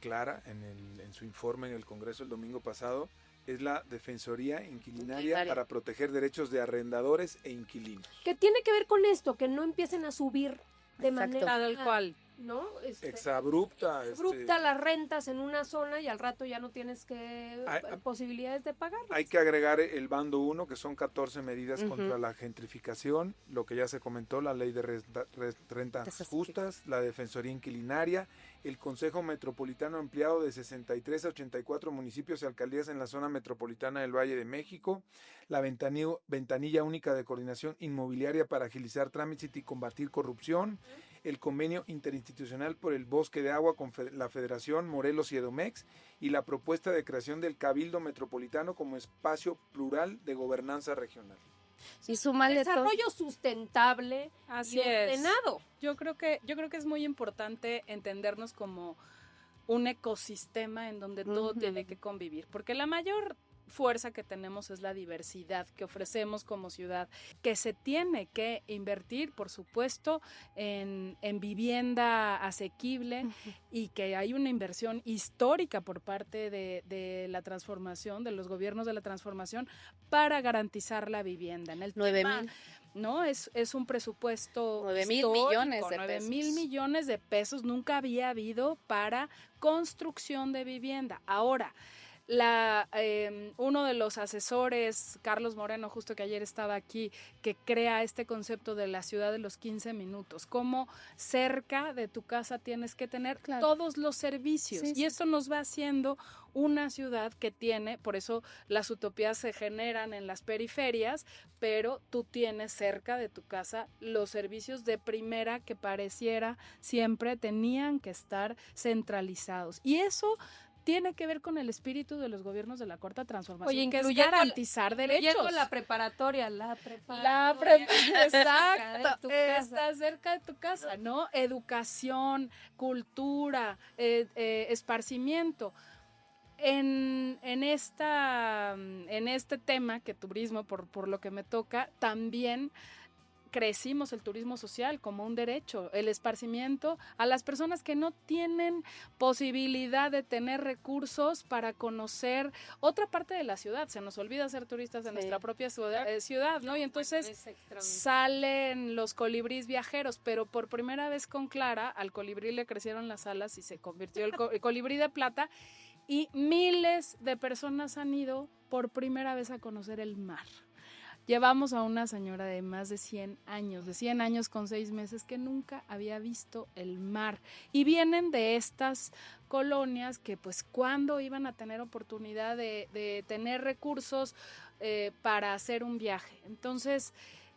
Clara en su informe en el Congreso el domingo pasado, es la Defensoría Inquilinaria Inquilinaria. para proteger derechos de arrendadores e inquilinos. ¿Qué tiene que ver con esto? Que no empiecen a subir de Exacto. manera Tal cual. ¿no? Exabrupta. Abrupta las rentas en una zona y al rato ya no tienes Hay- posibilidades de pagar. Hay que agregar el bando 1, que son 14 medidas Ujú. contra la gentrificación, lo que ya se comentó, la ley de rentas Rentas justas, la Defensoría Inquilinaria, el Consejo Metropolitano ampliado de 63 a 84 municipios y alcaldías en la zona metropolitana del Valle de México, la ventanilla única de coordinación inmobiliaria para agilizar trámites y combatir corrupción, el convenio interinstitucional por el bosque de agua con la Federación Morelos y Edomex y la propuesta de creación del Cabildo Metropolitano como espacio plural de gobernanza regional. Y súmale todo. Desarrollo sustentable Así y es. ordenado. Yo creo que es muy importante entendernos como un ecosistema en donde todo Ujú. tiene que convivir, porque la mayor fuerza que tenemos es la diversidad que ofrecemos como ciudad, que se tiene que invertir, por supuesto, en vivienda asequible y que hay una inversión histórica por parte de la transformación, de los gobiernos de la transformación, para garantizar la vivienda. En el 9,000. ¿no? Es un presupuesto 9,000 histórico, millones de 9,000 pesos. millones de pesos nunca había habido para construcción de vivienda. Ahora, uno de los asesores, Carlos Moreno, justo que ayer estaba aquí, que crea este concepto de la ciudad de los 15 minutos, cómo cerca de tu casa tienes que tener Claro. todos los servicios. Sí, y sí, esto nos va haciendo una ciudad que tiene, por eso las utopías se generan en las periferias, pero tú tienes cerca de tu casa los servicios de primera que pareciera siempre tenían que estar centralizados. Y eso tiene que ver con el espíritu de los gobiernos de la Cuarta Transformación, Oye, que es incluyendo garantizar derechos. Con la preparatoria, Exacto, está cerca de tu casa, ¿no? Educación, cultura, esparcimiento. En este tema, que turismo, por lo que me toca, también crecimos el turismo social como un derecho, el esparcimiento a las personas que no tienen posibilidad de tener recursos para conocer otra parte de la ciudad. Se nos olvida ser turistas en nuestra propia ciudad, ¿no? Y entonces salen los colibríes viajeros, pero por primera vez con Clara, al colibrí le crecieron las alas y se convirtió el colibrí de plata, y miles de personas han ido por primera vez a conocer el mar. Llevamos a una señora de más de 100 años con 6 meses, que nunca había visto el mar. Y vienen de estas colonias que pues cuando iban a tener oportunidad de tener recursos para hacer un viaje. Entonces,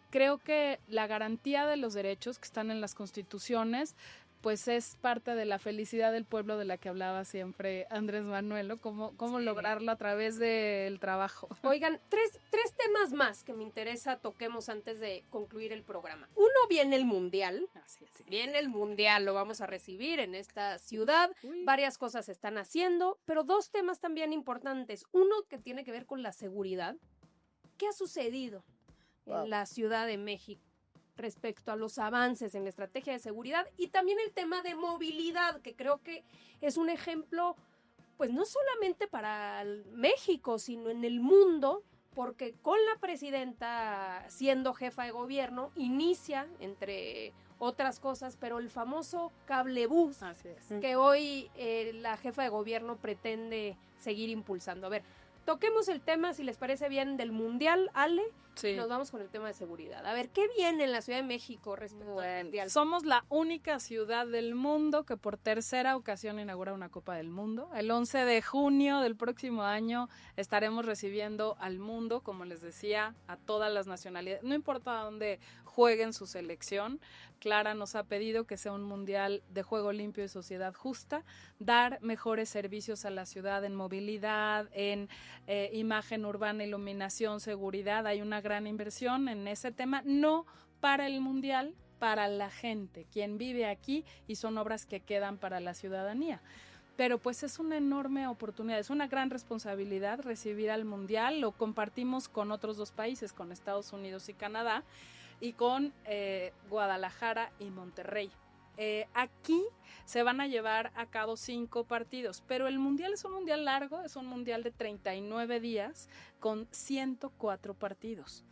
creo que la garantía de los derechos que están en las constituciones pues es parte de la felicidad del pueblo de la que hablaba siempre Andrés Manuel, ¿no? Cómo Sí. lograrlo a través del trabajo. Oigan, tres temas más que me interesa toquemos antes de concluir el programa. Uno, viene el Mundial. Así es. Viene el Mundial, lo vamos a recibir en esta ciudad. Uy. Varias cosas se están haciendo, pero dos temas también importantes. Uno que tiene que ver con la seguridad. ¿Qué ha sucedido en la Ciudad de México respecto a los avances en la estrategia de seguridad? Y también el tema de movilidad, que creo que es un ejemplo, pues no solamente para México, sino en el mundo, porque con la presidenta siendo jefa de gobierno, inicia, entre otras cosas, pero el famoso cablebús, Así es. que hoy la jefa de gobierno pretende seguir impulsando. A ver, toquemos el tema, si les parece bien, del Mundial, Ale. Sí. Nos vamos con el tema de seguridad. A ver, ¿qué viene en la Ciudad de México respecto al Mundial? Somos la única ciudad del mundo que por tercera ocasión inaugura una Copa del Mundo. El 11 de junio del próximo año estaremos recibiendo al mundo, como les decía, a todas las nacionalidades. No importa dónde jueguen su selección. Clara nos ha pedido que sea un mundial de juego limpio y sociedad justa, dar mejores servicios a la ciudad en movilidad, en imagen urbana, iluminación, seguridad. Hay una gran inversión en ese tema, no para el mundial, para la gente, quien vive aquí, y son obras que quedan para la ciudadanía. Pero pues es una enorme oportunidad, es una gran responsabilidad recibir al mundial. Lo compartimos con otros 2 países, con Estados Unidos y Canadá, y con Guadalajara y Monterrey. Aquí se van a llevar a cabo 5 partidos, pero el mundial es un mundial largo, es un mundial de 39 días con 104 partidos.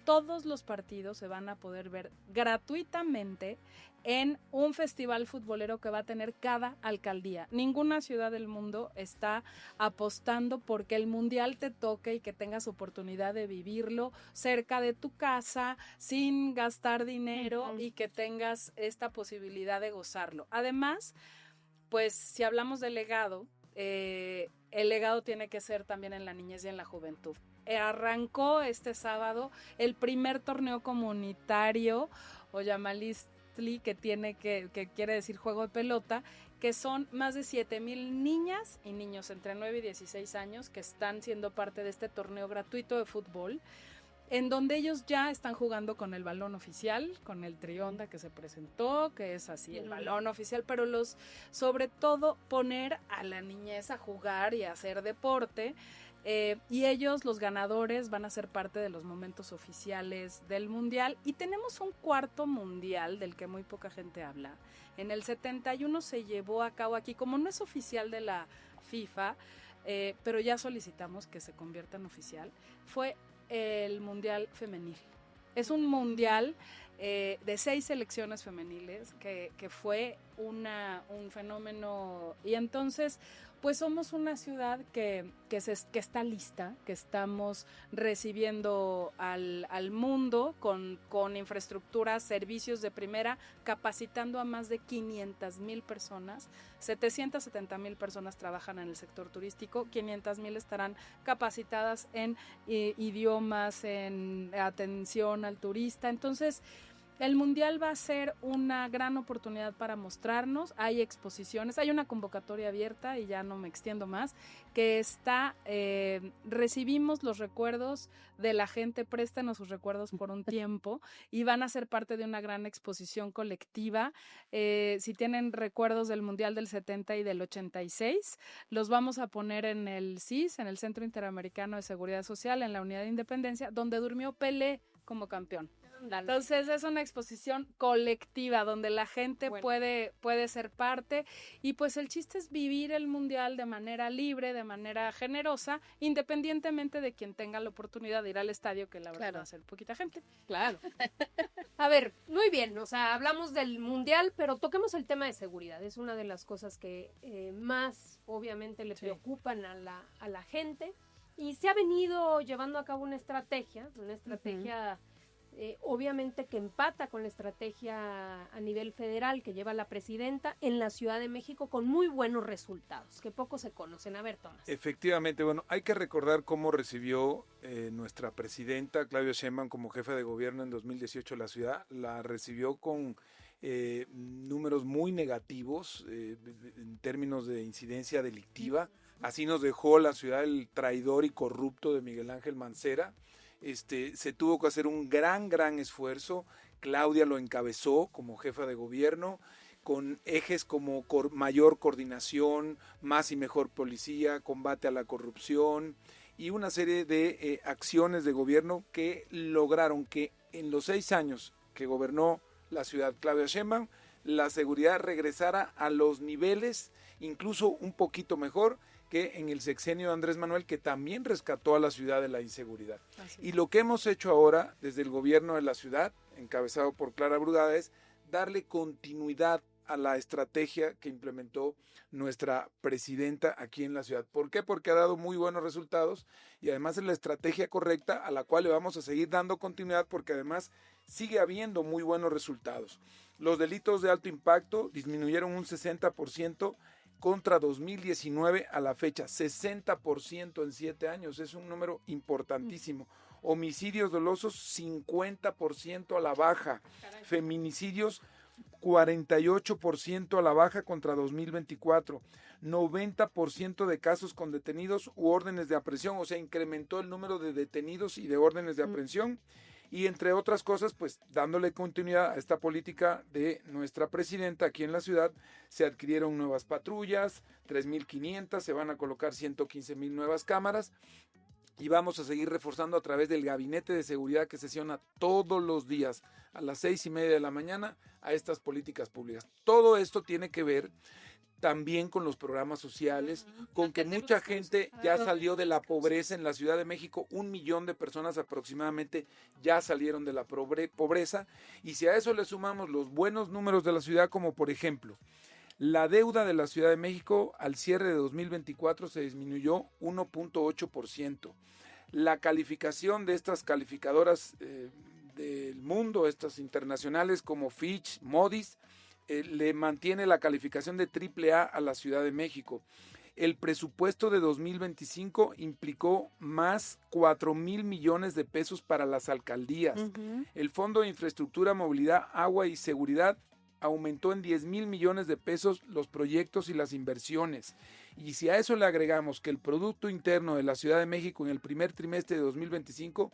Todos los partidos se van a poder ver gratuitamente en un festival futbolero que va a tener cada alcaldía. Ninguna ciudad del mundo está apostando porque el mundial te toque y que tengas oportunidad de vivirlo cerca de tu casa, sin gastar dinero, y que tengas esta posibilidad de gozarlo. Además, pues si hablamos de legado, el legado tiene que ser también en la niñez y en la juventud. Arrancó este sábado el primer torneo comunitario Oyamalistli, que quiere decir juego de pelota, que son más de 7,000 niñas y niños entre 9 y 16 años que están siendo parte de este torneo gratuito de fútbol, en donde ellos ya están jugando con el balón oficial, con el Trionda que se presentó, que es así el balón oficial, pero sobre todo poner a la niñez a jugar y a hacer deporte. Y ellos, los ganadores, van a ser parte de los momentos oficiales del mundial. Y tenemos un cuarto mundial del que muy poca gente habla. En el 71 se llevó a cabo aquí, como no es oficial de la FIFA, pero ya solicitamos que se convierta en oficial, fue el mundial femenil. Es un mundial de 6 selecciones femeniles que fue un fenómeno. Y entonces pues somos una ciudad que está lista, que estamos recibiendo al mundo con infraestructura, servicios de primera, capacitando a más de 500,000 personas. 770,000 personas trabajan en el sector turístico, 500,000 estarán capacitadas en idiomas, en atención al turista. Entonces, el mundial va a ser una gran oportunidad para mostrarnos. Hay exposiciones, hay una convocatoria abierta, y ya no me extiendo más, que está, recibimos los recuerdos de la gente, préstenos sus recuerdos por un tiempo, y van a ser parte de una gran exposición colectiva. Si tienen recuerdos del mundial del 70 y del 86, los vamos a poner en el CIS, en el Centro Interamericano de Seguridad Social, en la Unidad de Independencia, donde durmió Pelé como campeón. Entonces es una exposición colectiva donde la gente puede ser parte, y pues el chiste es vivir el mundial de manera libre, de manera generosa, independientemente de quien tenga la oportunidad de ir al estadio, que la verdad va a ser poquita gente. Claro. A ver, muy bien, o sea, hablamos del mundial, pero toquemos el tema de seguridad. Es una de las cosas que más obviamente le preocupan a la gente, y se ha venido llevando a cabo una estrategia obviamente que empata con la estrategia a nivel federal que lleva la presidenta en la Ciudad de México, con muy buenos resultados, que poco se conocen. A ver, Tomás. Efectivamente, bueno, hay que recordar cómo recibió nuestra presidenta Claudia Sheinbaum como jefa de gobierno en 2018 la ciudad. La recibió con números muy negativos en términos de incidencia delictiva. Así nos dejó la ciudad el traidor y corrupto de Miguel Ángel Mancera. Se tuvo que hacer un gran esfuerzo. Claudia lo encabezó como jefa de gobierno, con ejes como mayor coordinación, más y mejor policía, combate a la corrupción y una serie de acciones de gobierno que lograron que en los 6 años que gobernó la ciudad Claudia Sheinbaum, la seguridad regresara a los niveles, incluso un poquito mejor que en el sexenio de Andrés Manuel, que también rescató a la ciudad de la inseguridad. Y lo que hemos hecho ahora desde el gobierno de la ciudad, encabezado por Clara Brugada, es darle continuidad a la estrategia que implementó nuestra presidenta aquí en la ciudad. ¿Por qué? Porque ha dado muy buenos resultados y además es la estrategia correcta a la cual le vamos a seguir dando continuidad porque además sigue habiendo muy buenos resultados. Los delitos de alto impacto disminuyeron un 60% contra 2019 a la fecha, 60% en 7 años, es un número importantísimo. Homicidios dolosos, 50% a la baja. Feminicidios, 48% a la baja contra 2024. 90% de casos con detenidos u órdenes de aprehensión, o sea, incrementó el número de detenidos y de órdenes de aprehensión. Y entre otras cosas, pues dándole continuidad a esta política de nuestra presidenta aquí en la ciudad, se adquirieron nuevas patrullas, 3.500, se van a colocar 115,000 nuevas cámaras y vamos a seguir reforzando a través del gabinete de seguridad que sesiona todos los días a las 6:30 de la mañana a estas políticas públicas. Todo esto tiene que ver también con los programas sociales, con que mucha gente ya salió de la pobreza en la Ciudad de México, 1 millón de personas aproximadamente ya salieron de la pobreza, y si a eso le sumamos los buenos números de la ciudad, como por ejemplo, la deuda de la Ciudad de México al cierre de 2024 se disminuyó 1.8%. La calificación de estas calificadoras del mundo, estas internacionales como Fitch, Moody's, le mantiene la calificación de AAA a la Ciudad de México. El presupuesto de 2025 implicó más 4,000 millones de pesos para las alcaldías. El Fondo de Infraestructura, Movilidad, Agua y Seguridad aumentó en 10,000 millones de pesos los proyectos y las inversiones. Y si a eso le agregamos que el Producto Interno de la Ciudad de México en el primer trimestre de 2025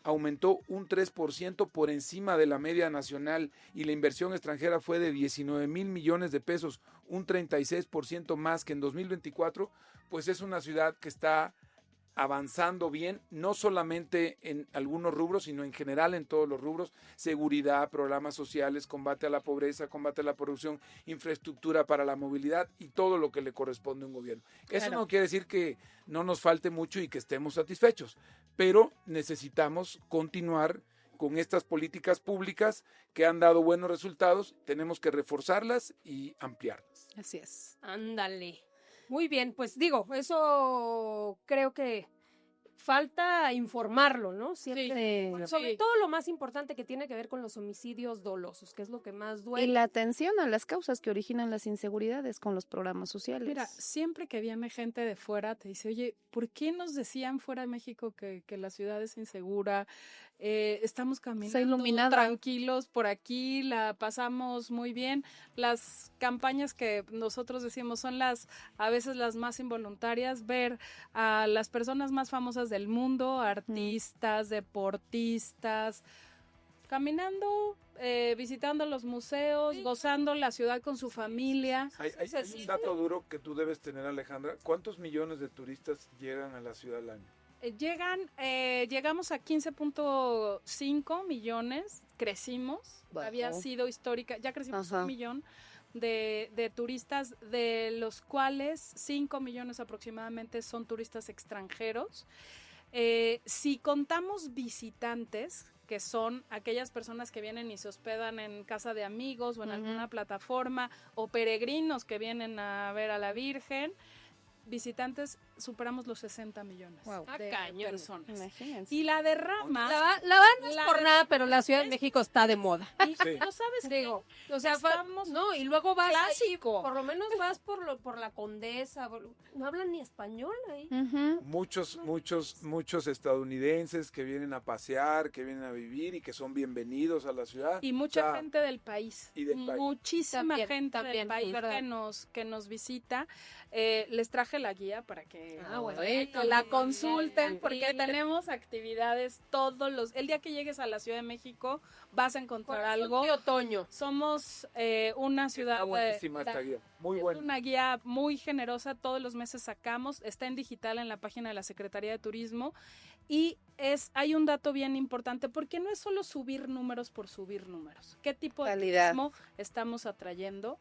aumentó un 3% por encima de la media nacional y la inversión extranjera fue de 19,000 millones de pesos, un 36% más que en 2024, pues es una ciudad que está avanzando bien, no solamente en algunos rubros, sino en general en todos los rubros: seguridad, programas sociales, combate a la pobreza, combate a la corrupción, infraestructura para la movilidad y todo lo que le corresponde a un gobierno. Eso no quiere decir que no nos falte mucho y que estemos satisfechos, pero necesitamos continuar con estas políticas públicas que han dado buenos resultados, tenemos que reforzarlas y ampliarlas. Así es. Ándale. Muy bien, pues digo, eso creo que falta informarlo, ¿no? Siempre, sobre todo lo más importante que tiene que ver con los homicidios dolosos, que es lo que más duele. Y la atención a las causas que originan las inseguridades con los programas sociales. Mira, siempre que viene gente de fuera te dice, oye, ¿por qué nos decían fuera de México que la ciudad es insegura? Estamos caminando tranquilos por aquí, la pasamos muy bien. Las campañas que nosotros decimos son a veces las más involuntarias, ver a las personas más famosas del mundo, artistas, deportistas, caminando, visitando los museos, gozando la ciudad con su familia. Hay un dato duro que tú debes tener, Alejandra. ¿Cuántos millones de turistas llegan a la ciudad al año? Llegamos a 15.5 millones, crecimos, había sido histórica, ya crecimos 1 millón de turistas, de los cuales 5 millones aproximadamente son turistas extranjeros. Si contamos visitantes, que son aquellas personas que vienen y se hospedan en casa de amigos o en alguna plataforma, o peregrinos que vienen a ver a la Virgen, visitantes, superamos los 60 millones de personas. Imagínense. Y la derrama... La van no es por nada, pero la Ciudad de México está de moda. Y no sabes, digo, o sea, y luego vas clásico. Por lo menos vas por la Condesa, no hablan ni español ahí. Muchos estadounidenses que vienen a pasear, que vienen a vivir y que son bienvenidos a la ciudad. Y mucha gente del país. Y del país. Muchísima gente del país que nos visita. Les traje la guía para que la consulten, porque tenemos actividades el día que llegues a la Ciudad de México vas a encontrar algo. De otoño. Somos una ciudad. Está buenísima esta guía, muy buena. Es una guía muy generosa, todos los meses sacamos, está en digital en la página de la Secretaría de Turismo, y hay un dato bien importante, porque no es solo subir números por subir números. ¿Qué tipo de turismo estamos atrayendo?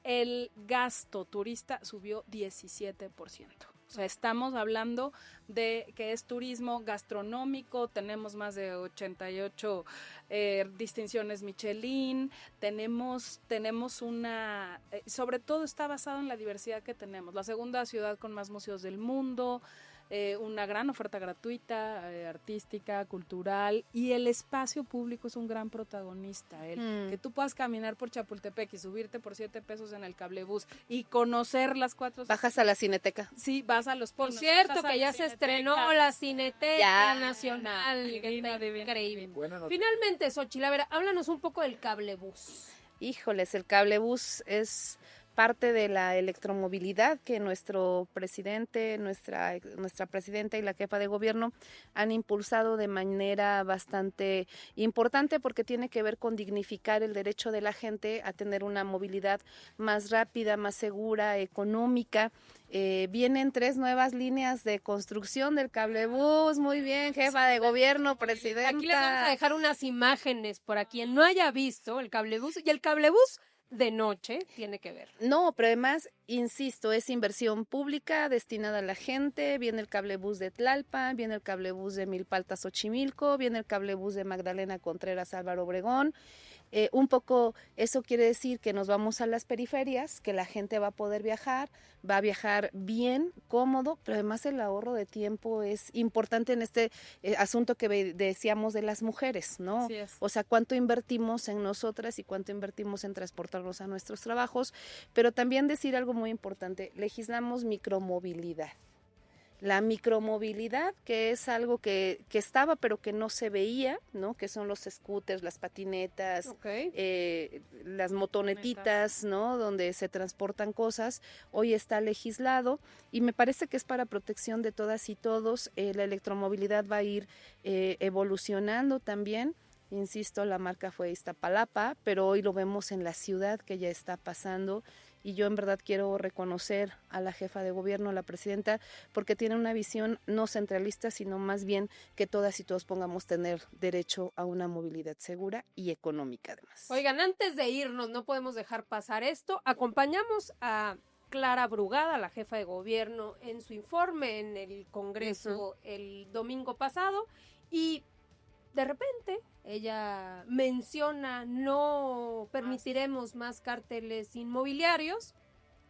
El gasto turista subió 17%. 20%. O sea, estamos hablando de que es turismo gastronómico, tenemos más de 88 distinciones Michelin, tenemos una, sobre todo está basado en la diversidad que tenemos, la segunda ciudad con más museos del mundo, una gran oferta gratuita, artística, cultural, y el espacio público es un gran protagonista. Que tú puedas caminar por Chapultepec y subirte por 7 pesos en el cablebús y conocer las 4... Bajas a la Cineteca. Sí, vas a los Por pinos. cierto, que ya se estrenó la Cineteca Nacional. Divina. Increíble. Finalmente, Xochitl, a ver, háblanos un poco del cablebús. Híjoles, el cablebús es parte de la electromovilidad que nuestro presidente, nuestra presidenta y la jefa de gobierno han impulsado de manera bastante importante, porque tiene que ver con dignificar el derecho de la gente a tener una movilidad más rápida, más segura, económica. Vienen 3 nuevas líneas de construcción del cablebús. Muy bien, jefa de gobierno, presidenta. Aquí le vamos a dejar unas imágenes para quien no haya visto el cablebús, y el cablebús de noche tiene que ver. No, pero además, insisto, es inversión pública destinada a la gente. Viene el cablebús de Tlalpan, viene el cablebús de Milpa Xochimilco, viene el cablebús de Magdalena Contreras Álvaro Obregón. Un poco eso quiere decir que nos vamos a las periferias, que la gente va a poder viajar, va a viajar bien, cómodo, pero además el ahorro de tiempo es importante en este asunto que decíamos de las mujeres, ¿no? Así es. O sea, cuánto invertimos en nosotras y cuánto invertimos en transportarnos a nuestros trabajos, pero también decir algo muy importante: legislamos micromovilidad. La micromovilidad, que es algo que estaba pero que no se veía, ¿no? Que son los scooters, las patinetas, las motonetitas, ¿no? Donde se transportan cosas. Hoy está legislado y me parece que es para protección de todas y todos. La electromovilidad va a ir evolucionando también. Insisto, la marca fue Iztapalapa, pero hoy lo vemos en la ciudad, que ya está pasando. Y yo en verdad quiero reconocer a la jefa de gobierno, a la presidenta, porque tiene una visión no centralista, sino más bien que todas y todos pongamos tener derecho a una movilidad segura y económica además. Oigan, antes de irnos, no podemos dejar pasar esto. Acompañamos a Clara Brugada, la jefa de gobierno, en su informe en el Congreso el domingo pasado, y de repente ella menciona: no permitiremos más cárteles inmobiliarios,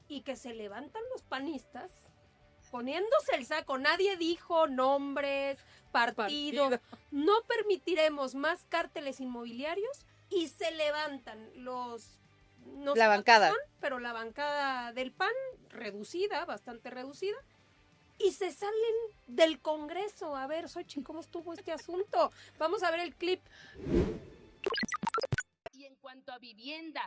y que se levantan los panistas poniéndose el saco. Nadie dijo nombres, partidos. No permitiremos más cárteles inmobiliarios, y se levantan los... No la bancada. Son, pero la bancada del PAN, reducida, bastante reducida, y se salen del Congreso. A ver, Xochitl, ¿cómo estuvo este asunto? Vamos a ver el clip. Y en cuanto a vivienda,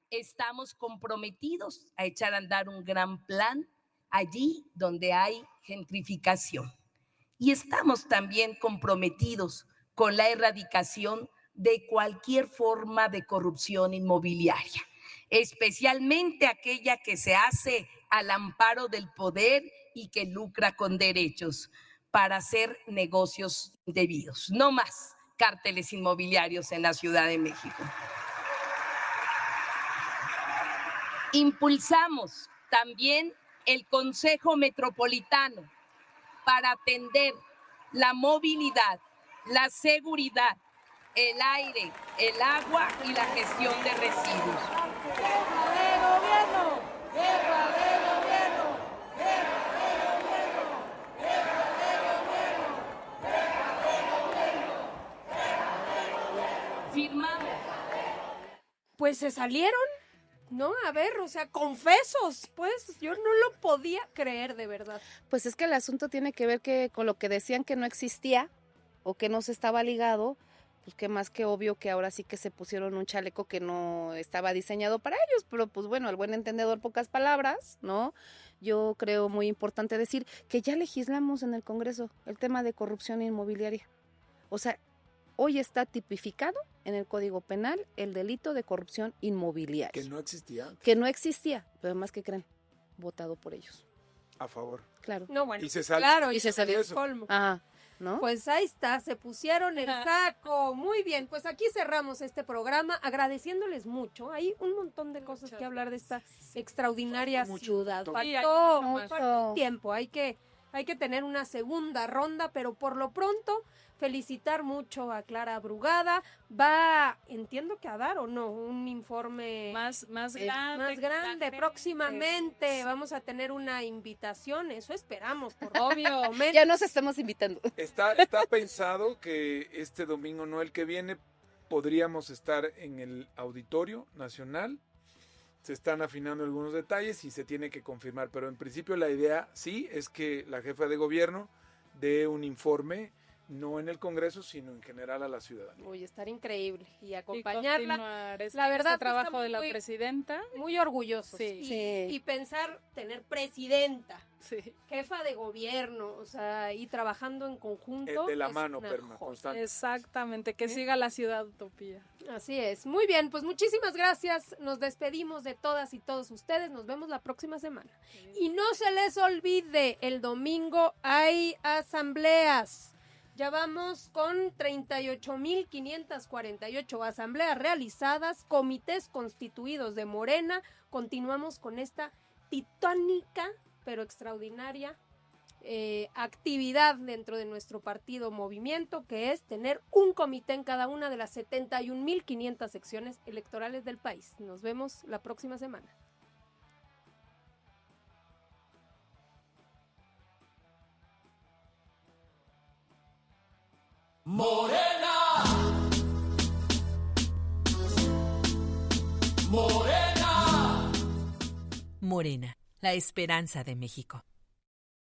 estamos comprometidos a echar a andar un gran plan allí donde hay gentrificación. Y estamos también comprometidos con la erradicación de cualquier forma de corrupción inmobiliaria, especialmente aquella que se hace al amparo del poder y que lucra con derechos para hacer negocios indebidos. No más cárteles inmobiliarios en la Ciudad de México. Impulsamos también el Consejo Metropolitano para atender la movilidad, la seguridad, el aire, el agua y la gestión de residuos. ¡Jefa de gobierno! ¡Jefa de gobierno! ¡Jefa de gobierno! ¡Jefa de gobierno! ¡Jefa de gobierno! Firmamos. Pues se salieron, ¿no? A ver, o sea, confesos, pues yo no lo podía creer, de verdad. Pues es que el asunto tiene que ver que con lo que decían que no existía o que no se estaba ligado, pues que más que obvio que ahora sí que se pusieron un chaleco que no estaba diseñado para ellos, pero pues bueno, al buen entendedor, pocas palabras, ¿no? Yo creo muy importante decir que ya legislamos en el Congreso el tema de corrupción inmobiliaria. O sea, hoy está tipificado en el Código Penal el delito de corrupción inmobiliaria. Que no existía. Que no existía, pero además, ¿qué creen? Votado por ellos. A favor. Claro. No, bueno, Y se sale. claro, Y se salió el colmo. Ajá, ¿no? Pues ahí está, se pusieron el saco. Muy bien, pues aquí cerramos este programa agradeciéndoles mucho. Hay un montón de cosas que hablar de esta extraordinaria ciudad. Mucho. Faltó. tiempo, hay que tener una segunda ronda, pero por lo pronto felicitar mucho a Clara Brugada. Entiendo que a dar o no, un informe más grande. Próximamente vamos a tener una invitación, eso esperamos, por obvio. Ya nos estamos invitando. Está pensado que este domingo, no el que viene, podríamos estar en el Auditorio Nacional. Se están afinando algunos detalles y se tiene que confirmar, pero en principio la idea sí es que la jefa de gobierno dé un informe, no en el Congreso, sino en general a la ciudadanía. Uy, estar increíble y acompañarla. Y la verdad, trabajo de la presidenta. Muy orgullosos. Sí. Y pensar tener presidenta, sí, jefa de gobierno, o sea, y trabajando en conjunto. De la mano, constante. Exactamente, que siga la ciudad utopía. Así es. Muy bien, pues muchísimas gracias. Nos despedimos de todas y todos ustedes. Nos vemos la próxima semana. Y no se les olvide, el domingo hay asambleas. Ya vamos con 38,548 asambleas realizadas, comités constituidos de Morena. Continuamos con esta titánica, pero extraordinaria actividad dentro de nuestro partido Movimiento, que es tener un comité en cada una de las 71,500 secciones electorales del país. Nos vemos la próxima semana. Morena, Morena, Morena, la esperanza de México.